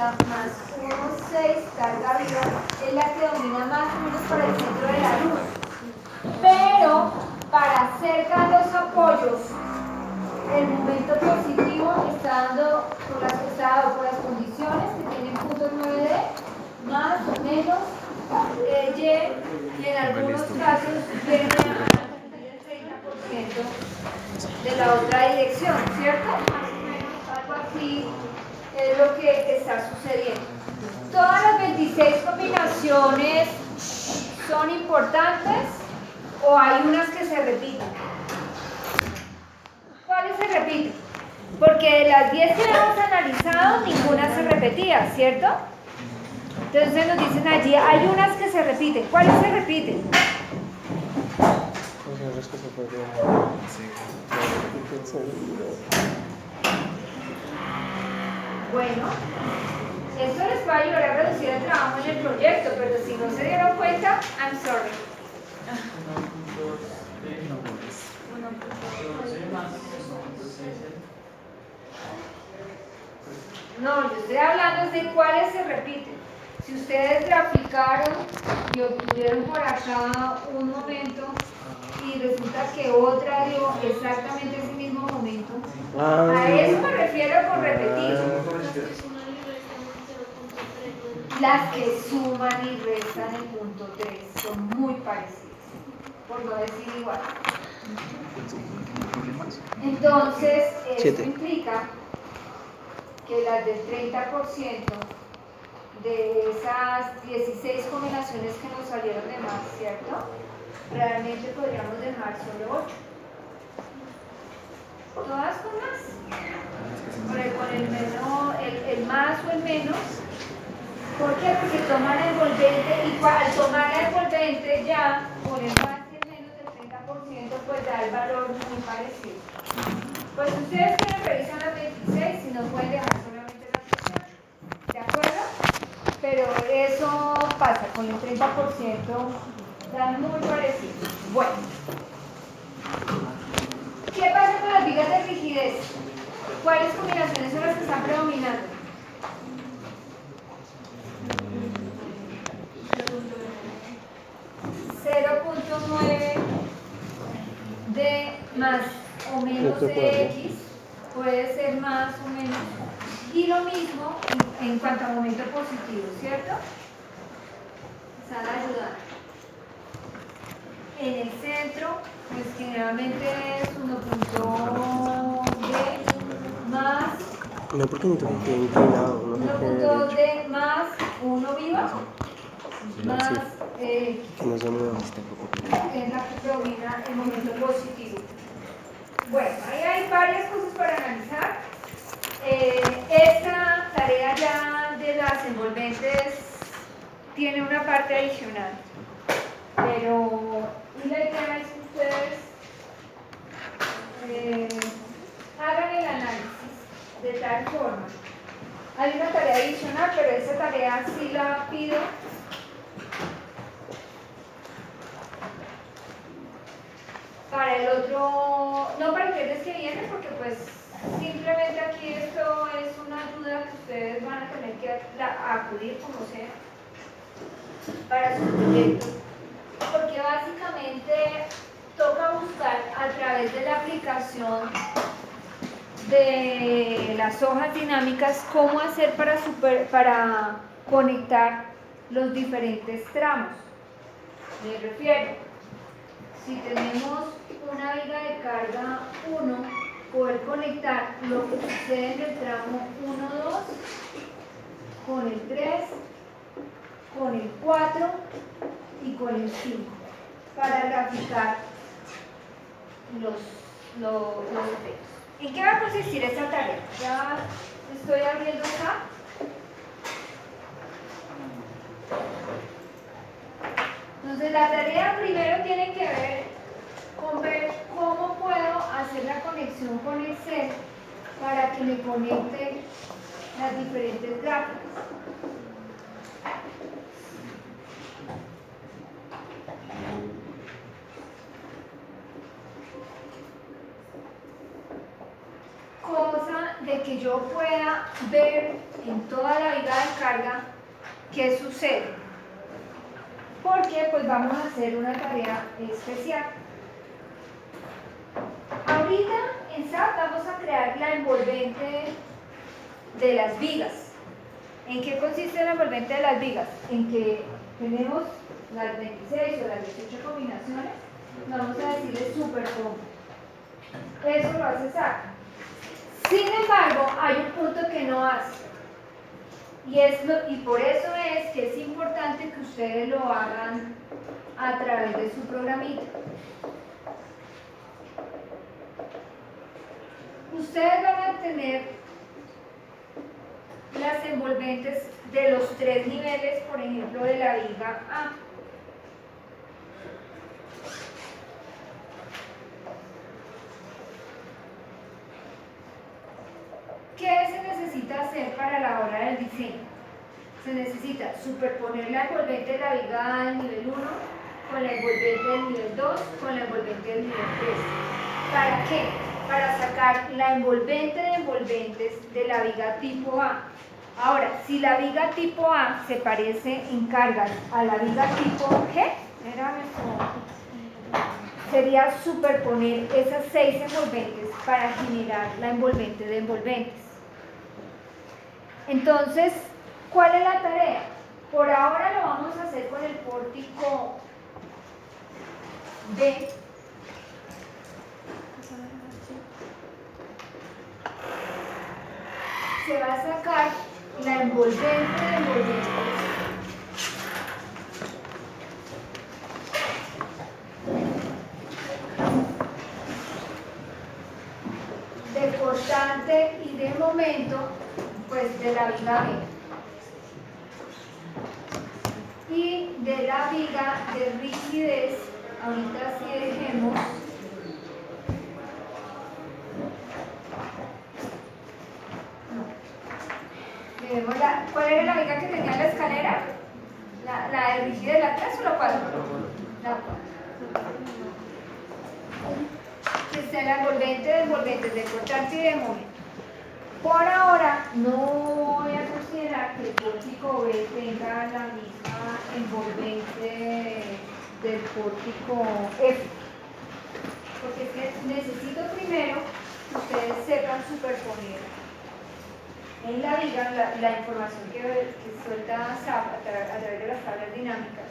delta más 1,6 carga arriba es la que domina más o menos para el centro de la luz. Pero para cerca de los apoyos, el momento positivo está dado por las condiciones que tienen puntos 9D, más o menos Y, y en algunos casos viene a cumplir el 30% de la otra dirección, ¿cierto? Más o menos algo así es lo que está sucediendo. ¿Todas las 26 combinaciones son importantes o hay unas que se repiten? ¿Cuáles se repiten? Porque de las 10 que hemos analizado, ninguna se repetía, ¿cierto? Entonces nos dicen allí, hay unas que se repiten. ¿Cuáles se repiten? Bueno, esto les va a ayudar a reducir el trabajo en el proyecto, pero si no se dieron cuenta, I'm sorry. No, yo estoy hablando de cuáles se repiten. Si ustedes graficaron y obtuvieron por acá un momento y resulta que otra dio exactamente ese mismo momento, a eso me refiero con repetir. Las que suman y restan el punto 3 son muy parecidas, por no decir igual. Entonces, esto implica que las del 30% de esas 16 combinaciones que nos salieron de más, ¿cierto? Realmente podríamos dejar solo 8. Todas con más. Con el más o el menos. ¿Por qué? Porque toman el envolvente y al tomar el envolvente ya con el más y el menos del 30% pues da el valor muy parecido. Pues ustedes quieren revisar las 26 si no pueden dejar solamente las 18. ¿De acuerdo? Pero eso pasa, con el 30% dan muy parecido. Bueno. ¿Qué pasa con las vigas de rigidez? ¿Cuáles combinaciones son las que están predominando? .9 de más o menos de X puede ser más o menos, y lo mismo en cuanto a momento positivo, ¿cierto? Están ayudando. En el centro, pues generalmente es 1.D más. No, porque no tengo que inclinado. 1.D más 1 viva más que no se mueva. es la que predomina el momento positivo. Bueno, ahí hay varias cosas para analizar. Esta tarea ya de las envolventes tiene una parte adicional, pero la idea es que ustedes hagan el análisis de tal forma. Hay una tarea adicional, pero esa tarea sí la pido para el otro, no para el viernes que viene, porque pues simplemente aquí esto es una ayuda que ustedes van a tener que acudir como sea para su proyecto, porque básicamente toca buscar a través de la aplicación de las hojas dinámicas cómo hacer para conectar los diferentes tramos. Me refiero, si tenemos una viga de carga 1, poder conectar lo que sucede en el tramo 1, 2 con el 3, con el 4 y con el 5 para graficar los efectos. ¿En qué va a consistir esta tarea? Ya estoy abriendo acá. Entonces la tarea primero tiene que ver con ver cómo puedo hacer la conexión con Excel para que me conecte las diferentes gráficas. Cosa de que yo pueda ver en toda la viga de carga qué sucede. Porque pues vamos a hacer una tarea especial. Ahorita en SAP vamos a crear la envolvente de las vigas. ¿En qué consiste la envolvente de las vigas? En que tenemos las 26 o las 18 combinaciones, vamos a decirle supercombo. Eso lo hace SAP. Sin embargo, hay un punto que no hace. Y por eso es que es importante que ustedes lo hagan a través de su programita. Ustedes van a tener las envolventes de los 3 niveles, por ejemplo, de la viga A. ¿Qué se necesita hacer para la hora del diseño? Se necesita superponer la envolvente de la viga A del nivel 1 con la envolvente del nivel 2 con la envolvente del nivel 3. ¿Para qué? Para sacar la envolvente de envolventes de la viga tipo A. Ahora, si la viga tipo A se parece en cargas a la viga tipo G, sería superponer esas 6 envolventes para generar la envolvente de envolventes. Entonces, ¿cuál es la tarea? Por ahora lo vamos a hacer con el pórtico B. Se va a sacar la envolvente de envolventes de cortante y de momento, pues de la viga B. Y de la viga de rigidez, ahorita sí dejemos ¿cuál era la viga que tenía la escalera? ¿La de rigidez, la 3 o la 4? La 4. Que sea la envolvente de envolventes de cortante y de momento. Por ahora no voy a considerar que el pórtico B tenga la misma envolvente del pórtico F. Porque es que necesito primero que ustedes sepan superponer en la viga la información que suelta SAP a través de las tablas dinámicas,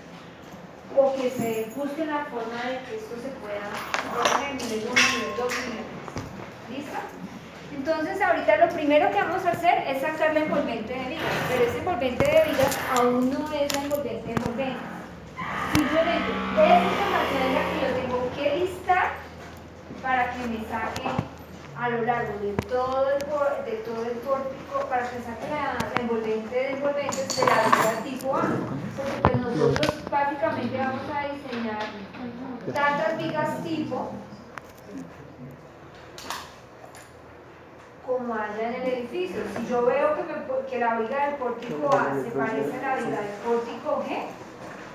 o que se busque la forma de que esto se pueda poner en nivel 1, nivel 2 y nivel 3. ¿Listo? Entonces ahorita lo primero que vamos a hacer es sacar la envolvente de vigas, pero esa envolvente de vigas aún no es la envolvente de envolvente. Simplemente esa información es la que yo tengo que listar para que me saque a lo largo de todo el pórtico, para que saque la envolvente de envolventes de la viga tipo A, porque pues nosotros básicamente vamos a diseñar tantas vigas tipo como haya en el edificio. Si yo veo que la viga del pórtico A se parece a la viga del pórtico G,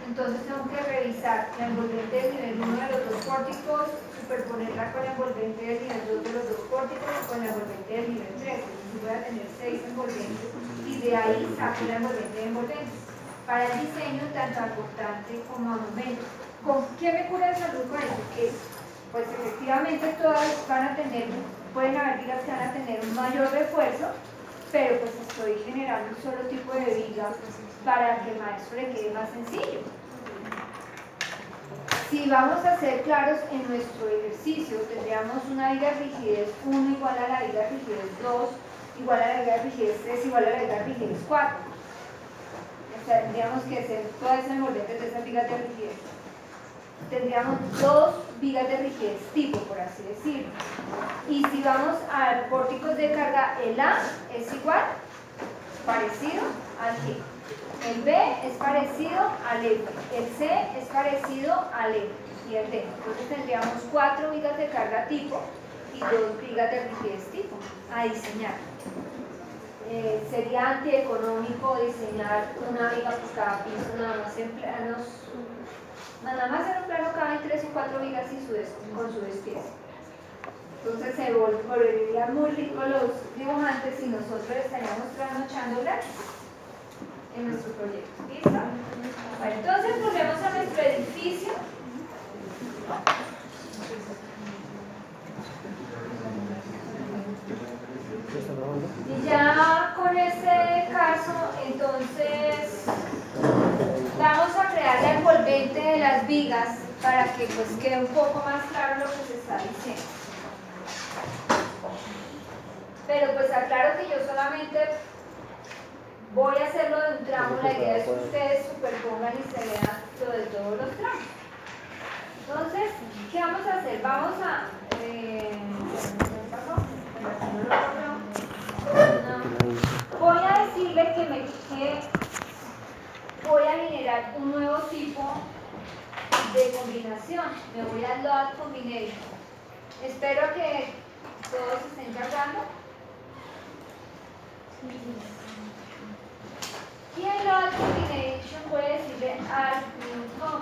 entonces tengo que revisar la envolvente del nivel 1 de los dos pórticos, superponerla con la envolvente del nivel 2 de los dos pórticos y con la envolvente del nivel 3. Entonces voy a tener 6 envolventes y de ahí saco la envolvente de envolventes para el diseño tanto a cortante como a momento. ¿Con qué me cura de salud con eso? Que pues efectivamente todas pueden haber vigas que van a tener un mayor refuerzo, pero pues estoy generando un solo tipo de viga para que el maestro le quede más sencillo. Si vamos a ser claros en nuestro ejercicio, tendríamos una viga de rigidez 1 igual a la viga de rigidez 2, igual a la viga de rigidez 3, igual a la viga de rigidez 4. O sea, tendríamos que hacer todas esas envolventes de esas vigas de rigidez. Tendríamos 2 vigas de rigidez tipo, por así decirlo. Y si vamos a pórticos de carga, el A es igual, parecido al G. El B es parecido al F, el C es parecido al E y el D. Entonces tendríamos 4 vigas de carga tipo y 2 vigas de rigidez tipo a diseñar. Sería antieconómico diseñar una viga por cada piso, nada más en un plano caben 3 o 4 vigas con su despiece. Entonces se volverían muy ricos los dibujantes si nosotros estaríamos trasnochando gratis en nuestro proyecto. ¿Listo? Bueno, entonces volvemos a nuestro edificio. Y ya con este caso, entonces vamos a crear la envolvente de las vigas para que pues quede un poco más claro lo que se está diciendo. Pero pues aclaro que yo solamente voy a hacerlo de un tramo, la idea es que ustedes superpongan y se vean lo de todos los tramos. Entonces, ¿qué vamos a hacer? Vamos a... voy a decirle que voy a generar un nuevo tipo de combinación. Me voy a load combination. Espero que todos estén cargando. Y en load combination voy a decirle al com.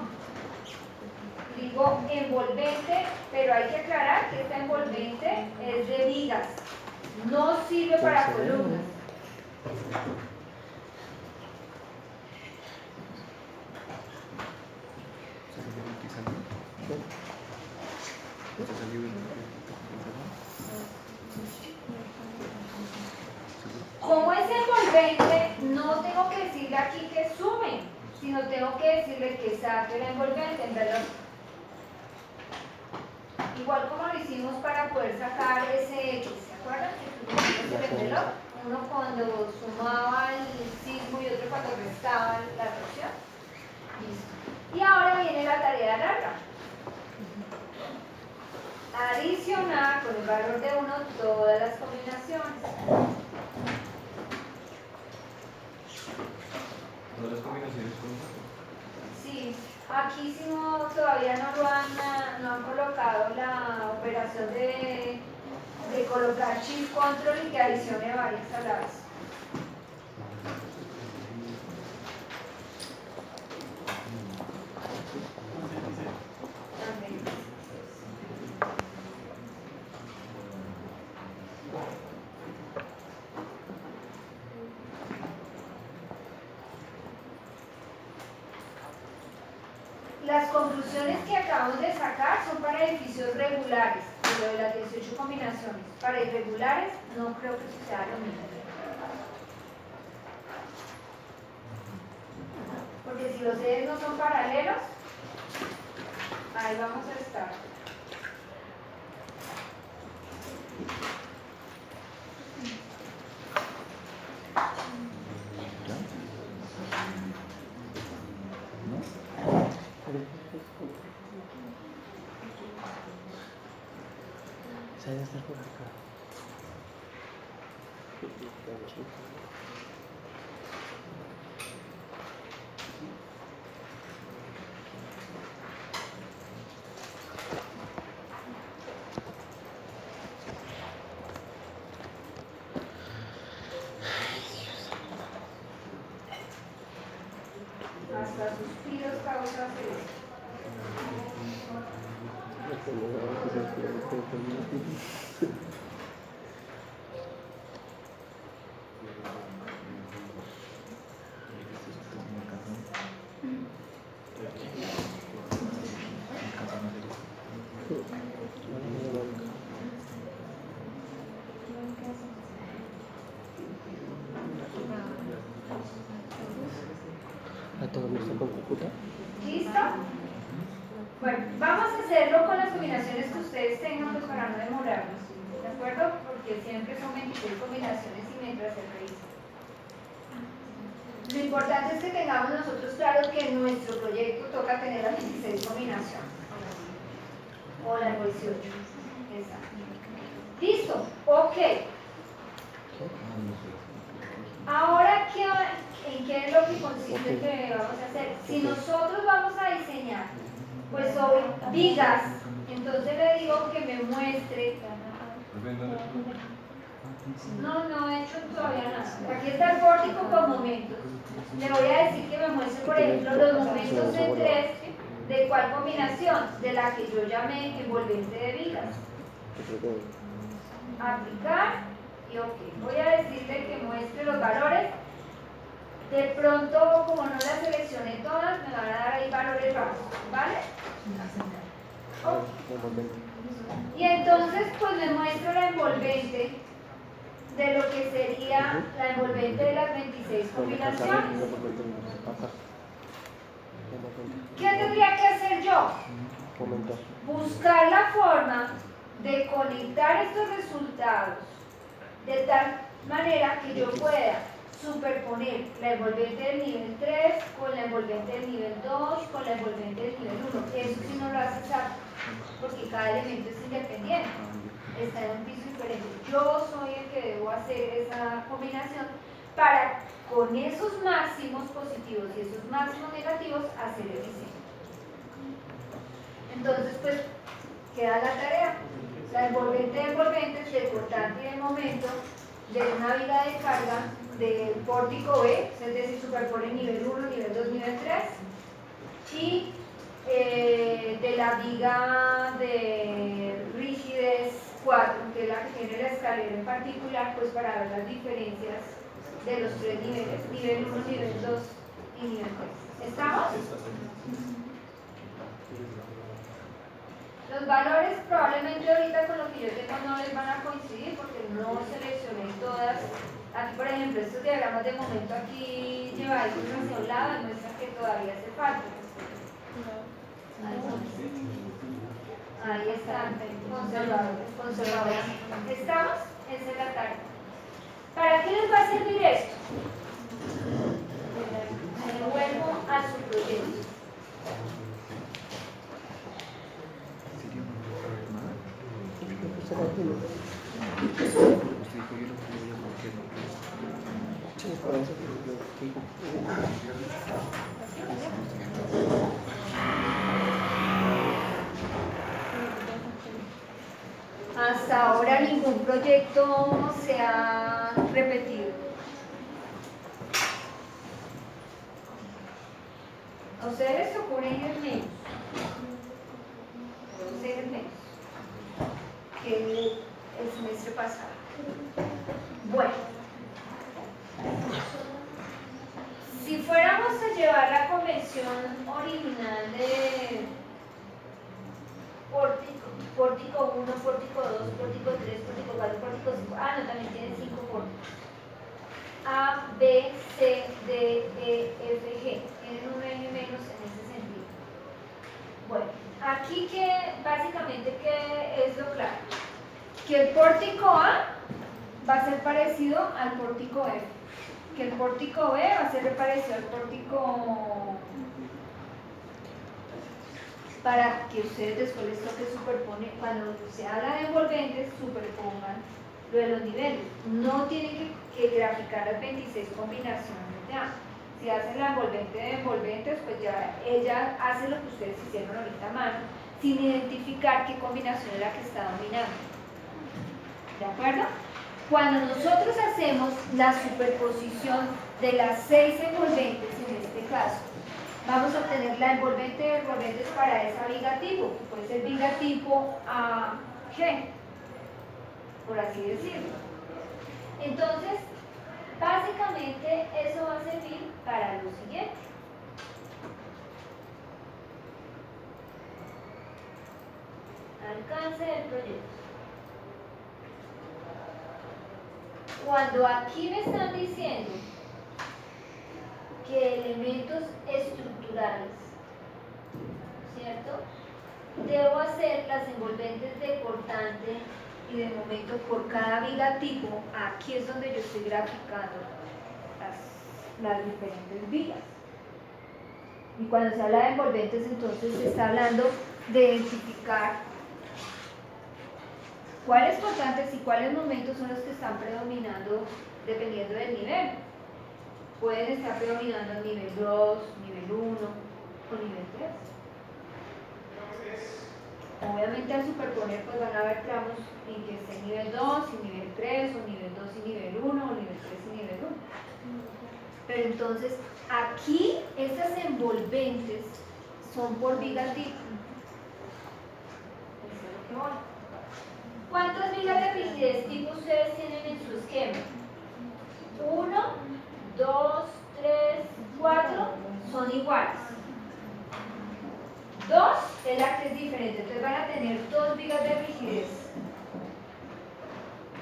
Digo envolvente, pero hay que aclarar que esta envolvente es de vigas, no sirve para columnas. Como es envolvente, no tengo que decirle aquí que sume, sino tengo que decirle que saque la envolvente, en verdad. Igual como lo hicimos para poder sacar ese X, ¿se acuerdan? Que tuvimos uno cuando sumaba el sismo y otro cuando restaba la reacción. Listo. Y ahora viene la tarea larga. Adicionar con el valor de 1 todas las combinaciones. ¿Todas las combinaciones con? Sí, aquí sí no, todavía no han colocado la operación de colocar shift control y que adicione varias a la vez. También. Las conclusiones que acabamos de sacar son para edificios regulares, pero de las 18 combinaciones. Para irregulares no creo que sea lo mismo. Porque si los ejes no son paralelos, ahí vamos a estar. Se debe estar por acá. Hasta suspiros causa esto. ¿A todo nuestro con Cúcuta? ¿Listo? Bueno, vamos a hacerlo con las combinaciones que ustedes tengan pues, para no demorarnos, ¿de acuerdo? Porque siempre son 26 combinaciones y mientras se revisa. Lo importante es que tengamos nosotros claro que en nuestro proyecto toca tener las 26 combinaciones. O las 18. Exacto. ¿Listo? Ok. Ahora, ¿en qué es lo que consiste que vamos a hacer? Si nosotros vamos a diseñar, pues sobre vigas, entonces le digo que me muestre. No he hecho todavía nada. Aquí está el pórtico con momentos. Le voy a decir que me muestre, por ejemplo, los momentos en 3 de cuál combinación, de la que yo llamé envolvente de vigas. Aplicar y ok. Voy a decirle que muestre los valores. De pronto, como no las seleccioné todas, me van a dar ahí valores bajos, ¿vale? Ok. Y entonces, pues le muestro la envolvente de lo que sería la envolvente de las 26 combinaciones. ¿Qué tendría que hacer yo? Buscar la forma de conectar estos resultados de tal manera que yo pueda superponer la envolvente del nivel 3 con la envolvente del nivel 2 con la envolvente del nivel 1. Eso sí no lo hace SAP, porque cada elemento es independiente, está en un piso diferente. Yo soy el que debo hacer esa combinación para, con esos máximos positivos y esos máximos negativos, hacer el diseño. Entonces, pues, queda la tarea. La envolvente de envolventes, de cortante y de momento, de una viga de carga del pórtico B, es decir, superpone nivel 1, nivel 2, nivel 3, y de la viga de rigidez 4, que es la que tiene la escalera en particular, pues para ver las diferencias de los tres niveles, nivel 1, nivel 2 y nivel 3. ¿Estamos? Los valores probablemente ahorita con lo que yo tengo no les van a coincidir porque no seleccioné todas. Aquí, por ejemplo, estos diagramas de momento aquí llevaditos hacia un lado demuestran que todavía hace falta. Ahí están, conservadores. ¿Estamos? Esa es la tarea. ¿Para qué les va a servir esto? Me vuelvo a su proyecto. Hasta ahora ningún proyecto se ha repetido. A ustedes les ocurre ir menos. Ustedes menos que el semestre pasado. Bueno, si fuéramos a llevar la convención original de pórtico 1, pórtico 2, pórtico 3, pórtico 4, pórtico 5, no, también tiene 5 pórticos. A, B, C, D, E, F, G. Tienen un eje menos en ese sentido. Bueno, aquí que básicamente ¿qué es lo claro? Que el pórtico A va a ser parecido al pórtico F, que el pórtico B va a ser parecido al pórtico, para que ustedes después les toque superponer, cuando se habla de envolventes, superpongan lo de los niveles. No tienen que graficar las 26 combinaciones ya. Si hacen la envolvente de envolventes, pues ya ella hace lo que ustedes hicieron ahorita a mano, sin identificar qué combinación es la que está dominando. ¿De acuerdo? Cuando nosotros hacemos la superposición de las 6 envolventes, en este caso, vamos a obtener la envolvente de envolventes para esa viga tipo, que puede ser viga tipo AG, por así decirlo. Entonces, básicamente eso va a servir para lo siguiente. Alcance del proyecto. Cuando aquí me están diciendo que elementos estructurales, ¿cierto? Debo hacer las envolventes de cortante y de momento por cada viga tipo. Aquí es donde yo estoy graficando las diferentes vigas. Y cuando se habla de envolventes, entonces se está hablando de identificar cuáles cortantes y cuáles momentos son los que están predominando dependiendo del nivel. Pueden estar predominando el nivel 2, nivel 1 o nivel 3. Obviamente al superponer pues van a haber tramos en que esté nivel 2 y nivel 3, o nivel 2 y nivel 1, o nivel 3 y nivel 1. Pero entonces aquí estas envolventes son por viga tipo. Eso es lo que voy. iguales. 2 es la que es diferente, entonces van a tener 2 vigas de rigidez.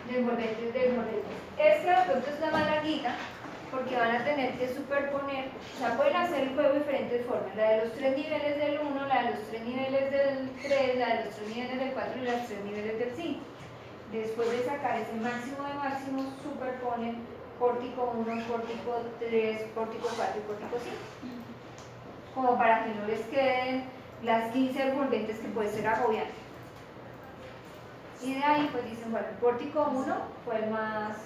Desmordantes. Esta de pronto es la más larguita, porque van a tener que superponer, o sea, pueden hacer el juego de diferentes formas, la de los 3 niveles del 1, la de los 3 niveles del 3, la de los 3 niveles del 4 y los 3 niveles del 5. Después de sacar ese máximo de máximos, superponen pórtico 1, pórtico 3, pórtico 4 y pórtico 5. Como para que no les queden las 15 envolventes que puede ser agobiante. Y de ahí pues dicen, bueno, el pórtico 1 fue el más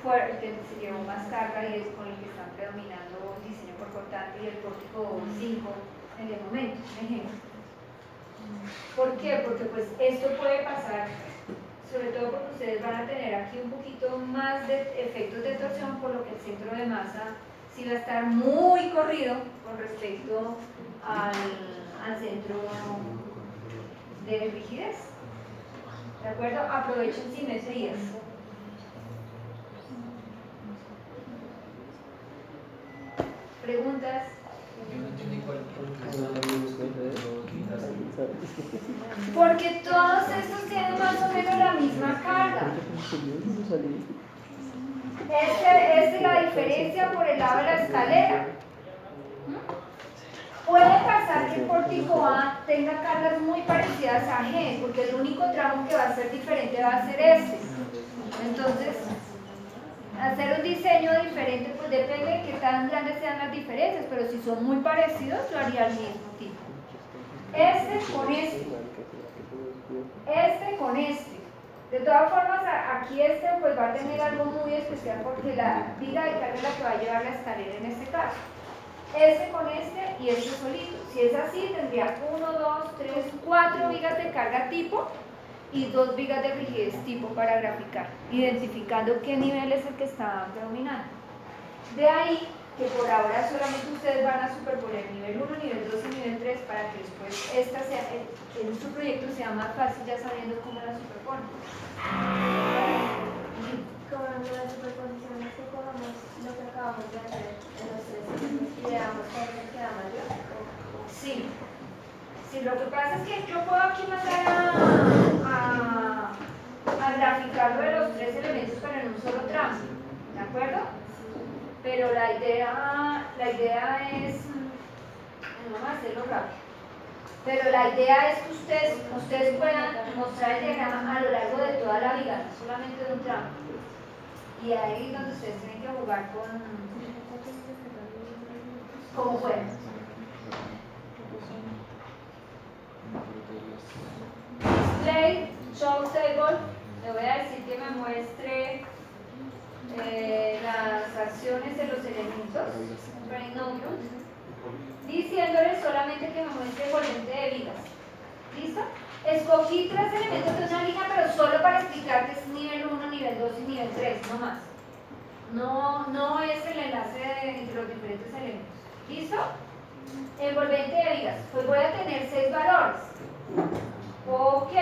fuerte, el que se llevó más carga y es con el que están predominando el diseño por cortante, y el pórtico 5 en el momento, un ejemplo. ¿Por qué? Porque pues esto puede pasar, sobre todo porque ustedes van a tener aquí un poquito más de efectos de torsión, por lo que el centro de masa sí va a estar muy corrido con respecto al centro de rigidez. ¿De acuerdo? Aprovechen simetrías. ¿Preguntas? Porque todos estos tienen más o menos la misma carga. Esta es la diferencia por el lado de la escalera. Puede pasar que el pórtico A tenga cargas muy parecidas a G, porque el único tramo que va a ser diferente va a ser este. Entonces, hacer un diseño diferente, pues depende de qué tan grandes sean las diferencias, pero si son muy parecidos, lo haría al mismo tipo. Este con este. Este con este. De todas formas, aquí este pues va a tener algo muy especial porque la viga de carga es la que va a llevar la escalera en este caso. Este con este y este solito. Si es así, tendría 1, 2, 3, 4 vigas de carga tipo y 2 vigas de rigidez tipo para graficar, identificando qué nivel es el que está predominando. De ahí que por ahora solamente ustedes van a superponer nivel 1, nivel 2 y nivel 3 para que después esta sea, en su proyecto sea más fácil ya sabiendo cómo la superponen. Como la superposición es que cogamos lo que acabamos de hacer en los 3 y le damos a el que da mayor. Sí. Sí, lo que pasa es que yo puedo aquí mandar a graficarlo de los 3 elementos pero en un solo tramo, ¿de acuerdo? Pero la idea es, vamos a hacerlo rápido, pero la idea es que ustedes puedan mostrar el diagrama a lo largo de toda la viga, no solamente de un tramo. Y ahí es donde ustedes tienen que jugar como puedan. Display, show table, le voy a decir que me muestre las acciones de los elementos, brain notebook, diciéndole solamente que me muestre el volante de vigas. ¿Listo? Escogí 3 elementos de una línea, pero solo para explicar que es nivel 1, nivel 2 y nivel 3, no más. No es el enlace entre los diferentes elementos. ¿Listo? Envolvente de vigas. Pues voy a tener 6 valores. Ok.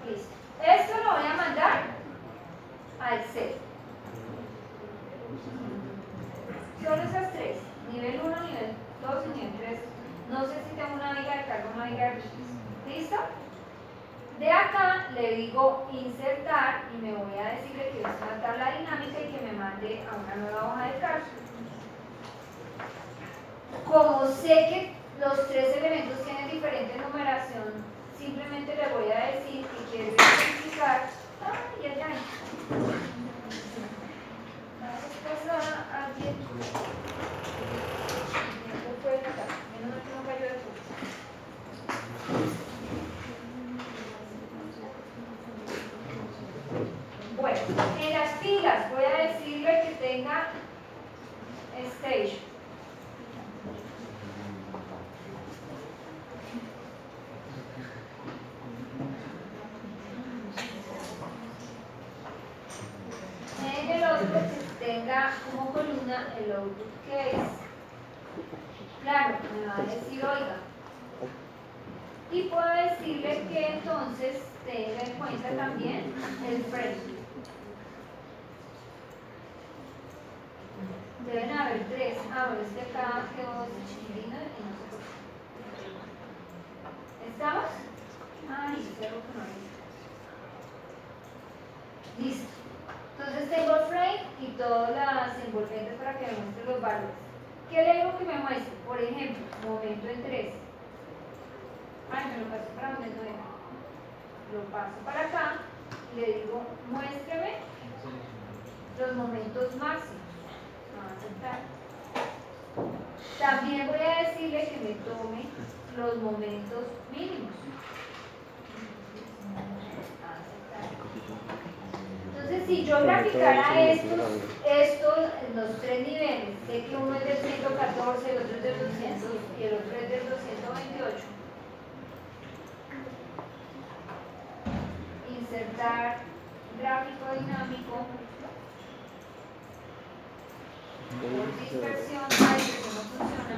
Listo. Esto lo voy a mandar a Excel. Son esas 3. Nivel 1, nivel 2 y nivel 3. No sé si tengo una viga de carga o una viga de rigidez. ¿Listo? De acá le digo insertar y me voy a decirle que es una tabla dinámica y que me mande a una nueva hoja de cálculo. Como sé que los 3 elementos tienen diferente numeración, simplemente le voy a decir que quiero identificar. Y allá. ¿Pasa alguien? No puede notar. Menos mal que no cayó de punto. Bueno, en las filas voy a decirle que tenga station. En el otro que tenga como columna el output case. Claro, me va a decir, oiga. Y puedo decirle que entonces tenga en cuenta también el frame. 3. Ah, bueno, es que acá quedó chiquilina y no sé por qué. ¿Estamos? Ah, y cierro que no hay. Listo. Entonces tengo el frame y todas las envolventes para que me muestre los valores. ¿Qué le digo que me muestre? Por ejemplo, momento en 3. Ay, me lo paso para donde no era. Lo paso para acá y le digo, muéstreme los momentos máximos. Me va a aceptar. También voy a decirle que me tome los momentos mínimos. Va a aceptar. Entonces, si yo graficara los tres niveles, sé que uno es del 114, el otro es del 200 y el otro es del 228. Insertar gráfico dinámico por dispersión. Ay, que no funciona.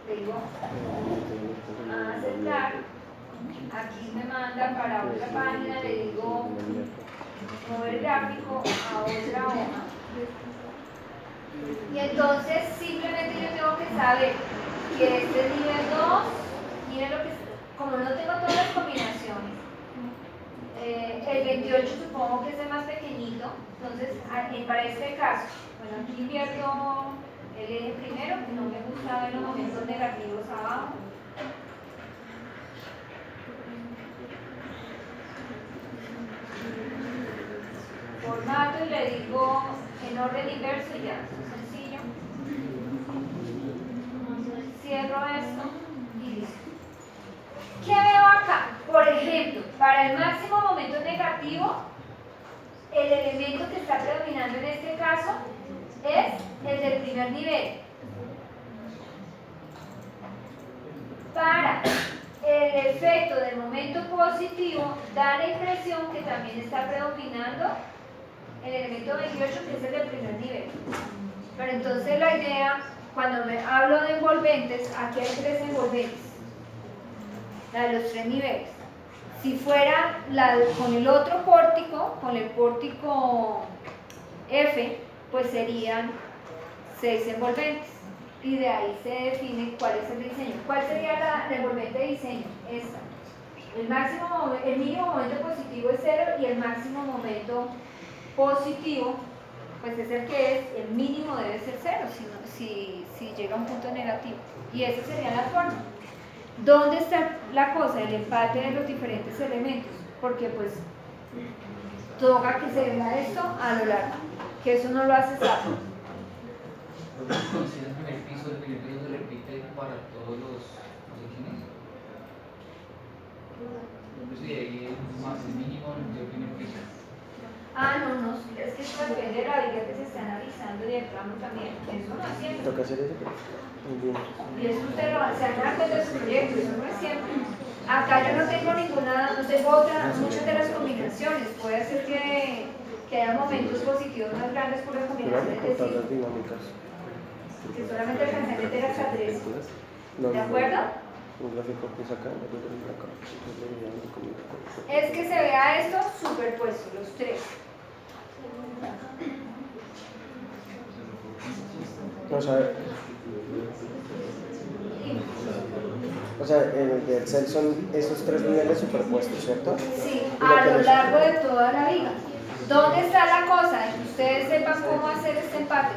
Le digo a aceptar. Aquí me manda para otra página, le digo mover gráfico a otra hoja. Y entonces simplemente yo tengo que saber que este es nivel 2. Miren lo que, como no tengo todas las combinaciones, el 28 supongo que es el más pequeñito. Entonces para este caso, bueno, aquí invierto el eje primero, que no me gusta ver los momentos negativos abajo. Formato y le digo en orden inverso y ya, eso es sencillo. Cierro esto y listo. ¿Qué veo acá? Por ejemplo, para el máximo momento negativo, el elemento que está predominando en este caso es el del primer nivel. Para el efecto del momento positivo, da la impresión que también está predominando el elemento 28, que es el del primer nivel. Pero entonces la idea, cuando me hablo de envolventes, aquí hay 3 envolventes, la de los 3 niveles. Si fuera con el otro pórtico, con el pórtico F, pues serían 6 envolventes. Y de ahí se define cuál es el diseño. ¿Cuál sería la envolvente de diseño? Esta. El mínimo momento positivo es 0 y el máximo momento positivo, pues es el que es, el mínimo debe ser 0 si llega a un punto negativo. Y esa sería la forma. ¿Dónde está la cosa? El empate de los diferentes elementos. Porque pues toca que se vea esto a lo largo, que eso no lo hace SAP. ¿Consideras que en el piso se repite para todos los orígenes? Pues sí, ahí es más el mínimo del primer piso. Ah, no, es que eso depende de la vida que se está analizando y del plano también. Eso no es siempre. Toca hacer eso. Y eso usted lo se hace antes de su proyecto, eso no es siempre. Acá yo no tengo muchas de las combinaciones. Puede ser que haya momentos positivos más grandes por la combinación, es decir, las dinámicas. que solamente alcancé a meter hasta 3. No, ¿De acuerdo? Un gráfico que saca, acá. Es que se vea esto superpuesto, los 3. O sea, en el de Excel son esos 3 niveles superpuestos, ¿cierto? Sí, a lo largo de toda la viga. ¿Dónde está la cosa? De que ustedes sepan cómo hacer este empate.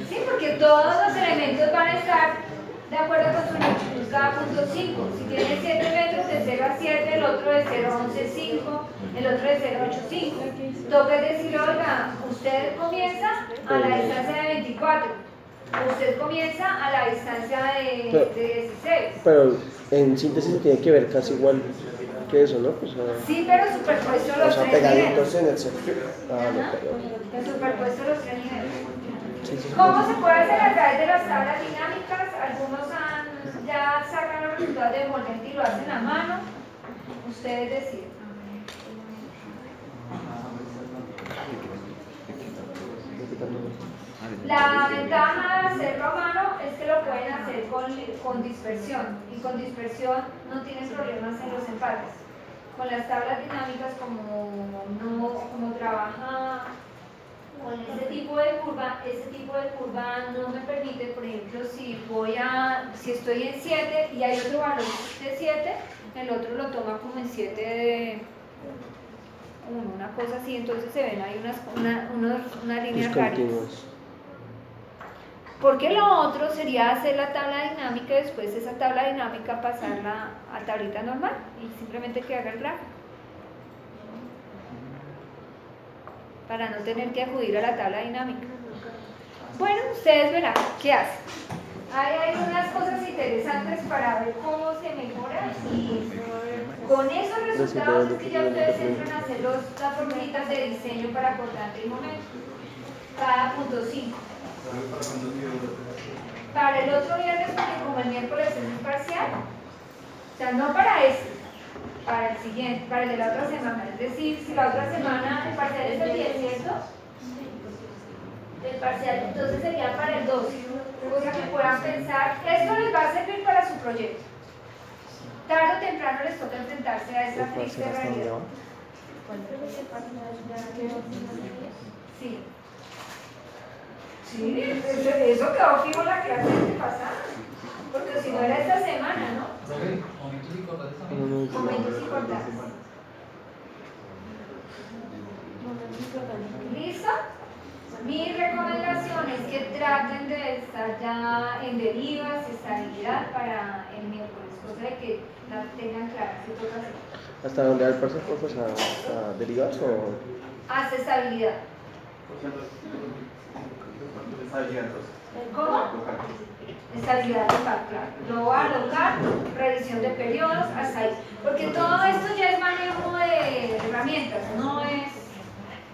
Sí, porque todos los elementos van a estar de acuerdo con su longitud, cada punto 5. Si tiene 7 metros, de 0 a 7, el otro de 0 a 11, 5, el otro de 0 a 8, 5. Toca decir, oiga, usted comienza a la distancia de 24, usted comienza a la distancia de 16. Pero en síntesis se tiene que ver casi igual que eso, ¿no? Sí, pero superpuesto los 3 niveles. Pegaditos en el centro. Superpuesto los 3 niveles. Sí. ¿Cómo se puede hacer a través de las tablas dinámicas? Algunos ya sacan los resultados de envolvente y lo hacen a mano. Ustedes deciden. La ventaja de hacerlo a mano es que lo pueden hacer con dispersión, y con dispersión no tienen problemas en los empates. Con las tablas dinámicas, como trabaja con ese tipo de curva no me permite, por ejemplo, si estoy en 7 y hay otro valor de 7, el otro lo toma como en 7 de 1, una cosa así, entonces se ven ahí unas líneas raras. Porque lo otro sería hacer la tabla dinámica y después esa tabla dinámica pasarla a tablita normal y simplemente que haga el gráfico. Para no tener que acudir a la tabla dinámica. Bueno, ustedes verán qué hacen. Hay unas cosas interesantes para ver cómo se mejora y con esos resultados es que ya ustedes entran a hacer las formulitas de diseño para cortante y momento. Cada punto 5. Para el otro viernes, porque como el miércoles es un parcial, o sea, no para este, para el siguiente, para el de la otra semana. Es decir, si la otra semana el parcial es el 10, ¿cierto? El parcial entonces sería para el 12. Cosa que puedan pensar, esto les va a servir para su proyecto. Tarde o temprano les toca enfrentarse a esta triste realidad. Sí. Sí, eso quedó fijo en la clase pasada. Porque si no era esta semana, ¿no? Momentos importantes también. Momentos importantes. ¿Listo? Mi recomendación es que traten de estar ya en derivas, estabilidad para el miércoles, cosa de que la tengan clara qué toca hacer. ¿Hasta dónde va el parcial, pues a derivadas o...? Hasta estabilidad. ¿Cómo? Estabilidad local, claro. Global, local, revisión de periodos, hasta ahí. Porque todo esto ya es manejo de herramientas,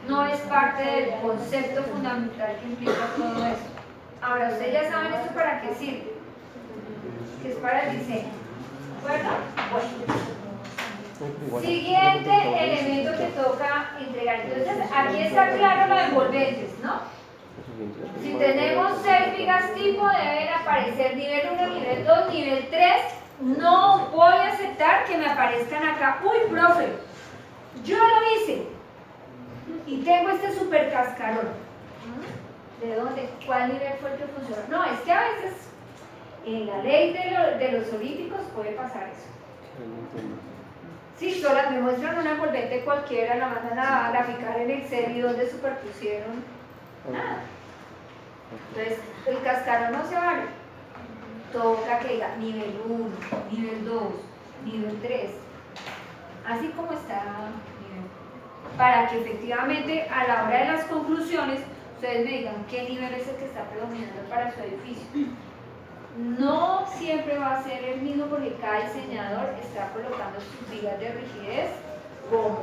no es parte del concepto fundamental que implica todo esto. Ahora, ustedes ya saben esto para qué sirve, que es para el diseño. ¿De acuerdo? Bueno. Siguiente elemento que toca entregar. Entonces, aquí está claro lo de envolventes, ¿no? Si tenemos 6 vigas tipo, deben aparecer nivel 1, nivel 2, nivel 3. No voy a aceptar que me aparezcan acá. Uy, profe, yo lo hice y tengo este super cascarón. ¿De dónde? ¿Cuál nivel fue el que funcionó? No, es que a veces en la ley de los olímpicos puede pasar eso. Sí, solas me muestran una envolvente cualquiera, la mandan a graficar en Excel y donde superpusieron nada. Entonces, el cascarón no se vale. Toca que diga nivel 1, nivel 2, nivel 3. Así como está nivel. Para que efectivamente a la hora de las conclusiones ustedes me digan qué nivel es el que está predominando para su edificio. No siempre va a ser el mismo porque cada diseñador está colocando sus vigas de rigidez como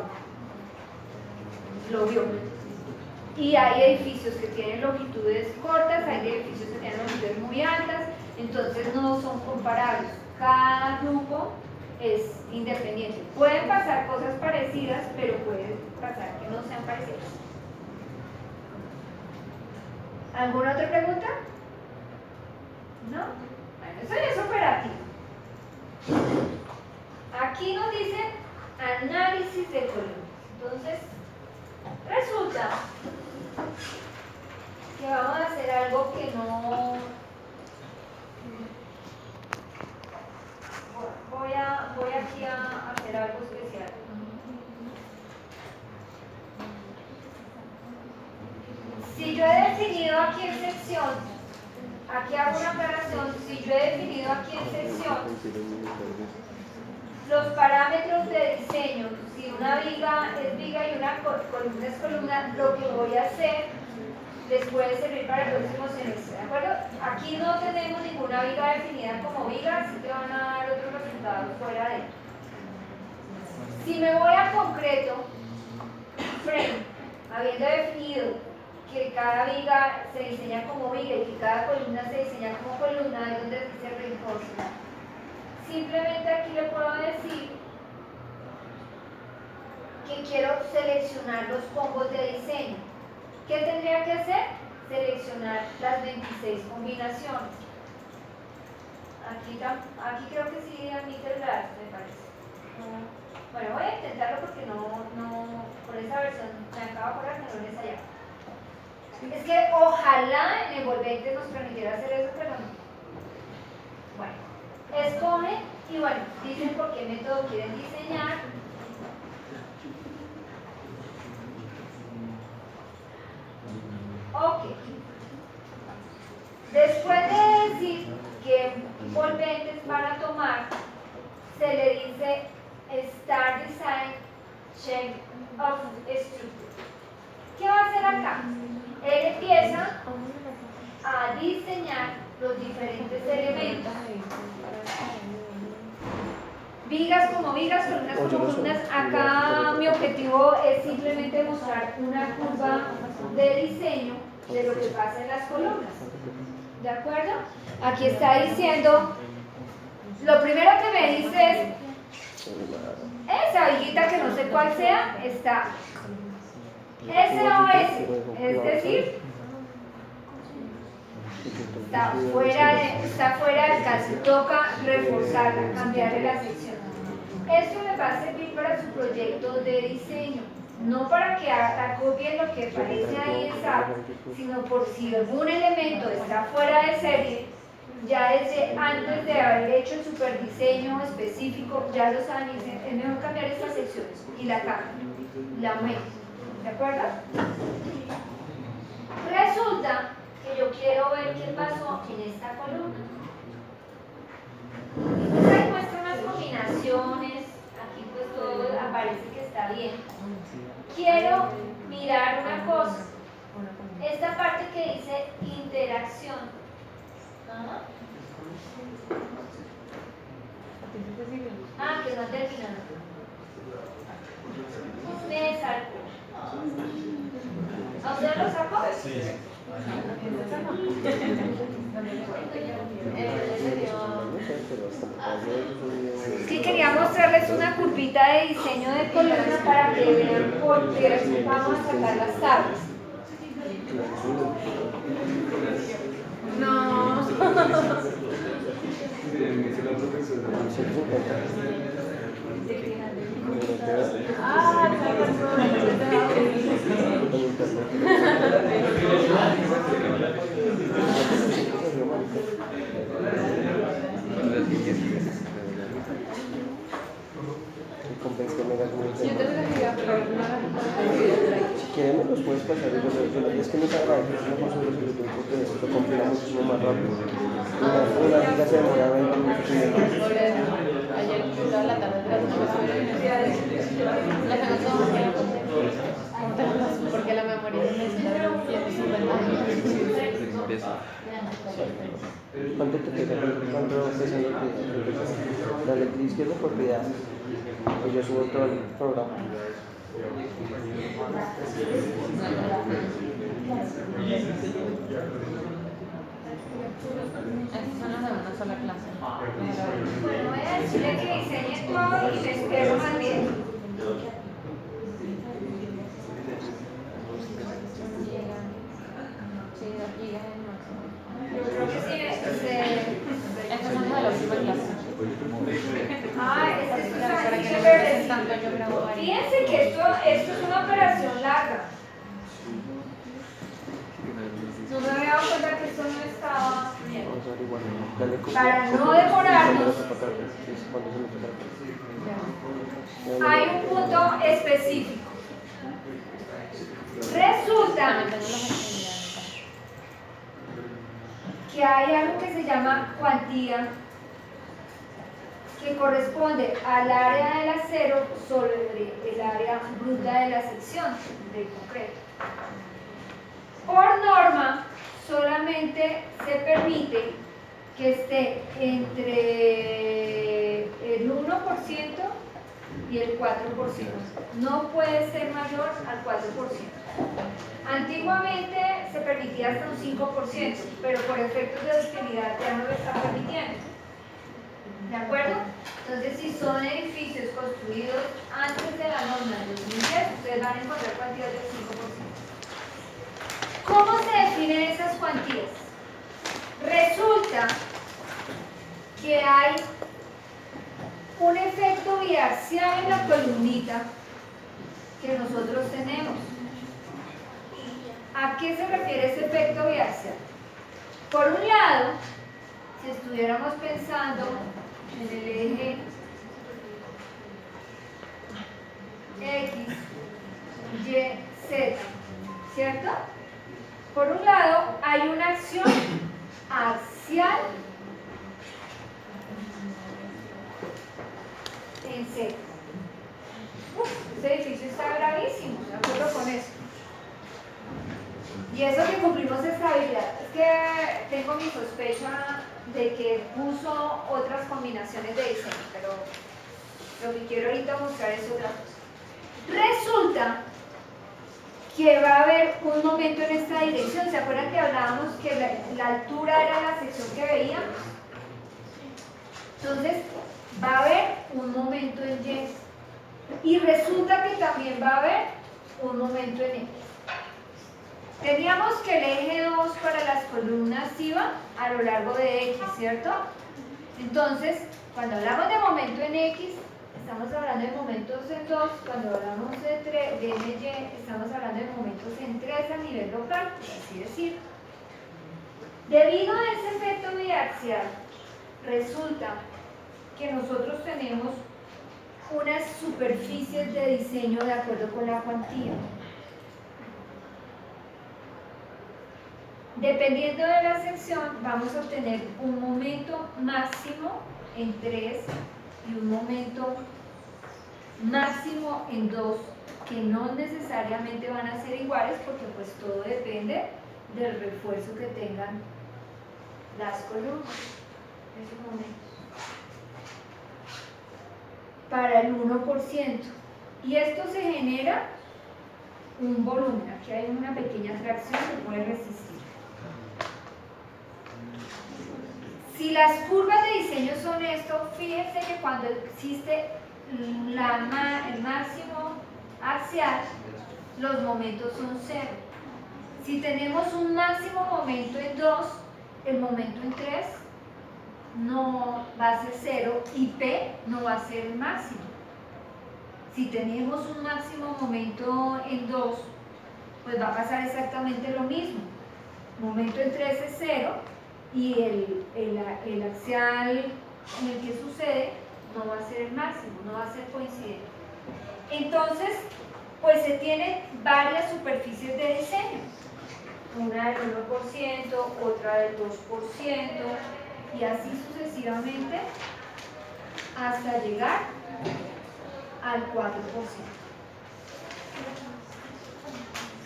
lo vio. Y hay edificios que tienen longitudes cortas, hay edificios que tienen longitudes muy altas, entonces no son comparables. Cada grupo es independiente. Pueden pasar cosas parecidas, pero puede pasar que no sean parecidas. ¿Alguna otra pregunta? ¿No? Bueno, eso ya es operativo. Aquí nos dice análisis de columnas. Entonces, resulta que vamos a hacer algo que no... Voy aquí a hacer algo especial. Si yo he definido aquí en sección, aquí hago una aclaración, si yo he definido aquí en sección los parámetros de diseño, si una viga es viga y una columna es columna, lo que voy a hacer les puede servir para el próximo semestre, ¿de acuerdo? Aquí no tenemos ninguna viga definida como viga, así que van a dar otros resultados fuera de él. Si me voy a concreto, frame, habiendo definido que cada viga se diseña como viga y que cada columna se diseña como columna, es donde dice reinforcement. Simplemente aquí le puedo decir que quiero seleccionar los combos de diseño. ¿Qué tendría que hacer? Seleccionar las 26 combinaciones. Aquí creo que sí admite el grado, me parece. Bueno, voy a intentarlo porque por esa versión me acabo de acordar que no les allá. Es que ojalá en Envolvente nos permitiera hacer eso, pero no. Bueno, escogen y bueno, dicen por qué método quieren diseñar. Ok. Después de decir qué envolventes van a tomar, se le dice Start Design Check of Structure. ¿Qué va a hacer acá? Él empieza a diseñar los diferentes elementos. Vigas como vigas, columnas como columnas. Acá mi objetivo es simplemente mostrar una curva de diseño de lo que pasa en las columnas. ¿De acuerdo? Aquí está diciendo, lo primero que me dice es, esa viguita que no sé cuál sea, está SOS, es decir, está fuera de alcance, toca reforzarla, cambiarle la sección. Esto le va a servir para su proyecto de diseño, no para que copien lo que aparece ahí en SAP, sino por si algún elemento está fuera de serie, ya desde antes de haber hecho el superdiseño específico, ya lo saben y dicen, es mejor cambiar esta sección y la cambian, la meten. ¿De acuerdo? Resulta que yo quiero ver qué pasó en esta columna. Entonces ahí muestra unas combinaciones, aquí pues todo aparece que está bien. Quiero mirar una cosa, esta parte que dice interacción. Que no terminado. Me salgo. ¿A usted lo sacó? Sí. Sí, quería mostrarles una curvita de diseño de columna para que vean por qué vamos a sacar las tablas. No. Si quieren me los puedes pasar, es que no se agradece, es una cosa de los porque esto compila muchísimo más rápido. Una liga se demora 20 minutos y medio. Ayer toda la tarde porque la memoria necesita 150. ¿Cuánto te queda? ¿Cuánto pesa la letra izquierda por propiedades? Pues yo subo todo el programa. Estas son las de una sola clase. Bueno, voy a decirle que diseñe todo y les espero más bien. Yo creo que sí, Estas son las de la última clase. Este es un verde. Fíjense que esto es una operación larga. No me había dado cuenta que esto no estaba bien. Para no demorarnos, hay un punto específico. Resulta que hay algo que se llama cuantía, que corresponde al área del acero sobre el área bruta de la sección del concreto. Por norma, solamente se permite que esté entre el 1% y el 4%. No puede ser mayor al 4%. Antiguamente se permitía hasta un 5%, pero por efectos de hostilidad ya no lo está permitiendo. ¿De acuerdo? Entonces, si son edificios construidos antes de la norma de 2010, ustedes van a encontrar cuantías del 5%. ¿Cómo se definen esas cuantías? Resulta que hay un efecto biaxial en la columnita que nosotros tenemos. ¿A qué se refiere ese efecto biaxial? Por un lado, si estuviéramos pensando en el eje X, Y, Z, ¿cierto? Por un lado, hay una acción axial en Z. Este edificio está gravísimo, ¿de acuerdo con eso? Y eso que cumplimos estabilidad. Es que tengo mi sospecha de que puso otras combinaciones de diseño, pero lo que quiero ahorita mostrar es otra cosa. Resulta que va a haber un momento en esta dirección. ¿Se acuerdan que hablábamos que la altura era la sección que veíamos? Entonces, va a haber un momento en Y. Y resulta que también va a haber un momento en X. Teníamos que el eje 2 para las columnas iba a lo largo de X, ¿cierto? Entonces, cuando hablamos de momento en X, estamos hablando de momentos en 2, cuando hablamos de Y, estamos hablando de momentos en 3 a nivel local, por así decir. Debido a ese efecto biaxial, resulta que nosotros tenemos unas superficies de diseño de acuerdo con la cuantía. Dependiendo de la sección, vamos a obtener un momento máximo en 3 y un momento máximo en 2, que no necesariamente van a ser iguales porque pues todo depende del refuerzo que tengan las columnas. Esos momentos. Para el 1%. Y esto se genera un volumen. Aquí hay una pequeña fracción que puede resistir. Si las curvas de diseño son esto, fíjense que cuando existe el máximo axial, los momentos son 0. Si tenemos un máximo momento en 2, el momento en 3 no va a ser 0 y P no va a ser el máximo. Si tenemos un máximo momento en 2, pues va a pasar exactamente lo mismo. Momento en 3 es 0 y el axial en el que sucede no va a ser el máximo, no va a ser coincidente. Entonces, pues se tienen varias superficies de diseño. Una del 1%, otra del 2%, y así sucesivamente hasta llegar al 4%.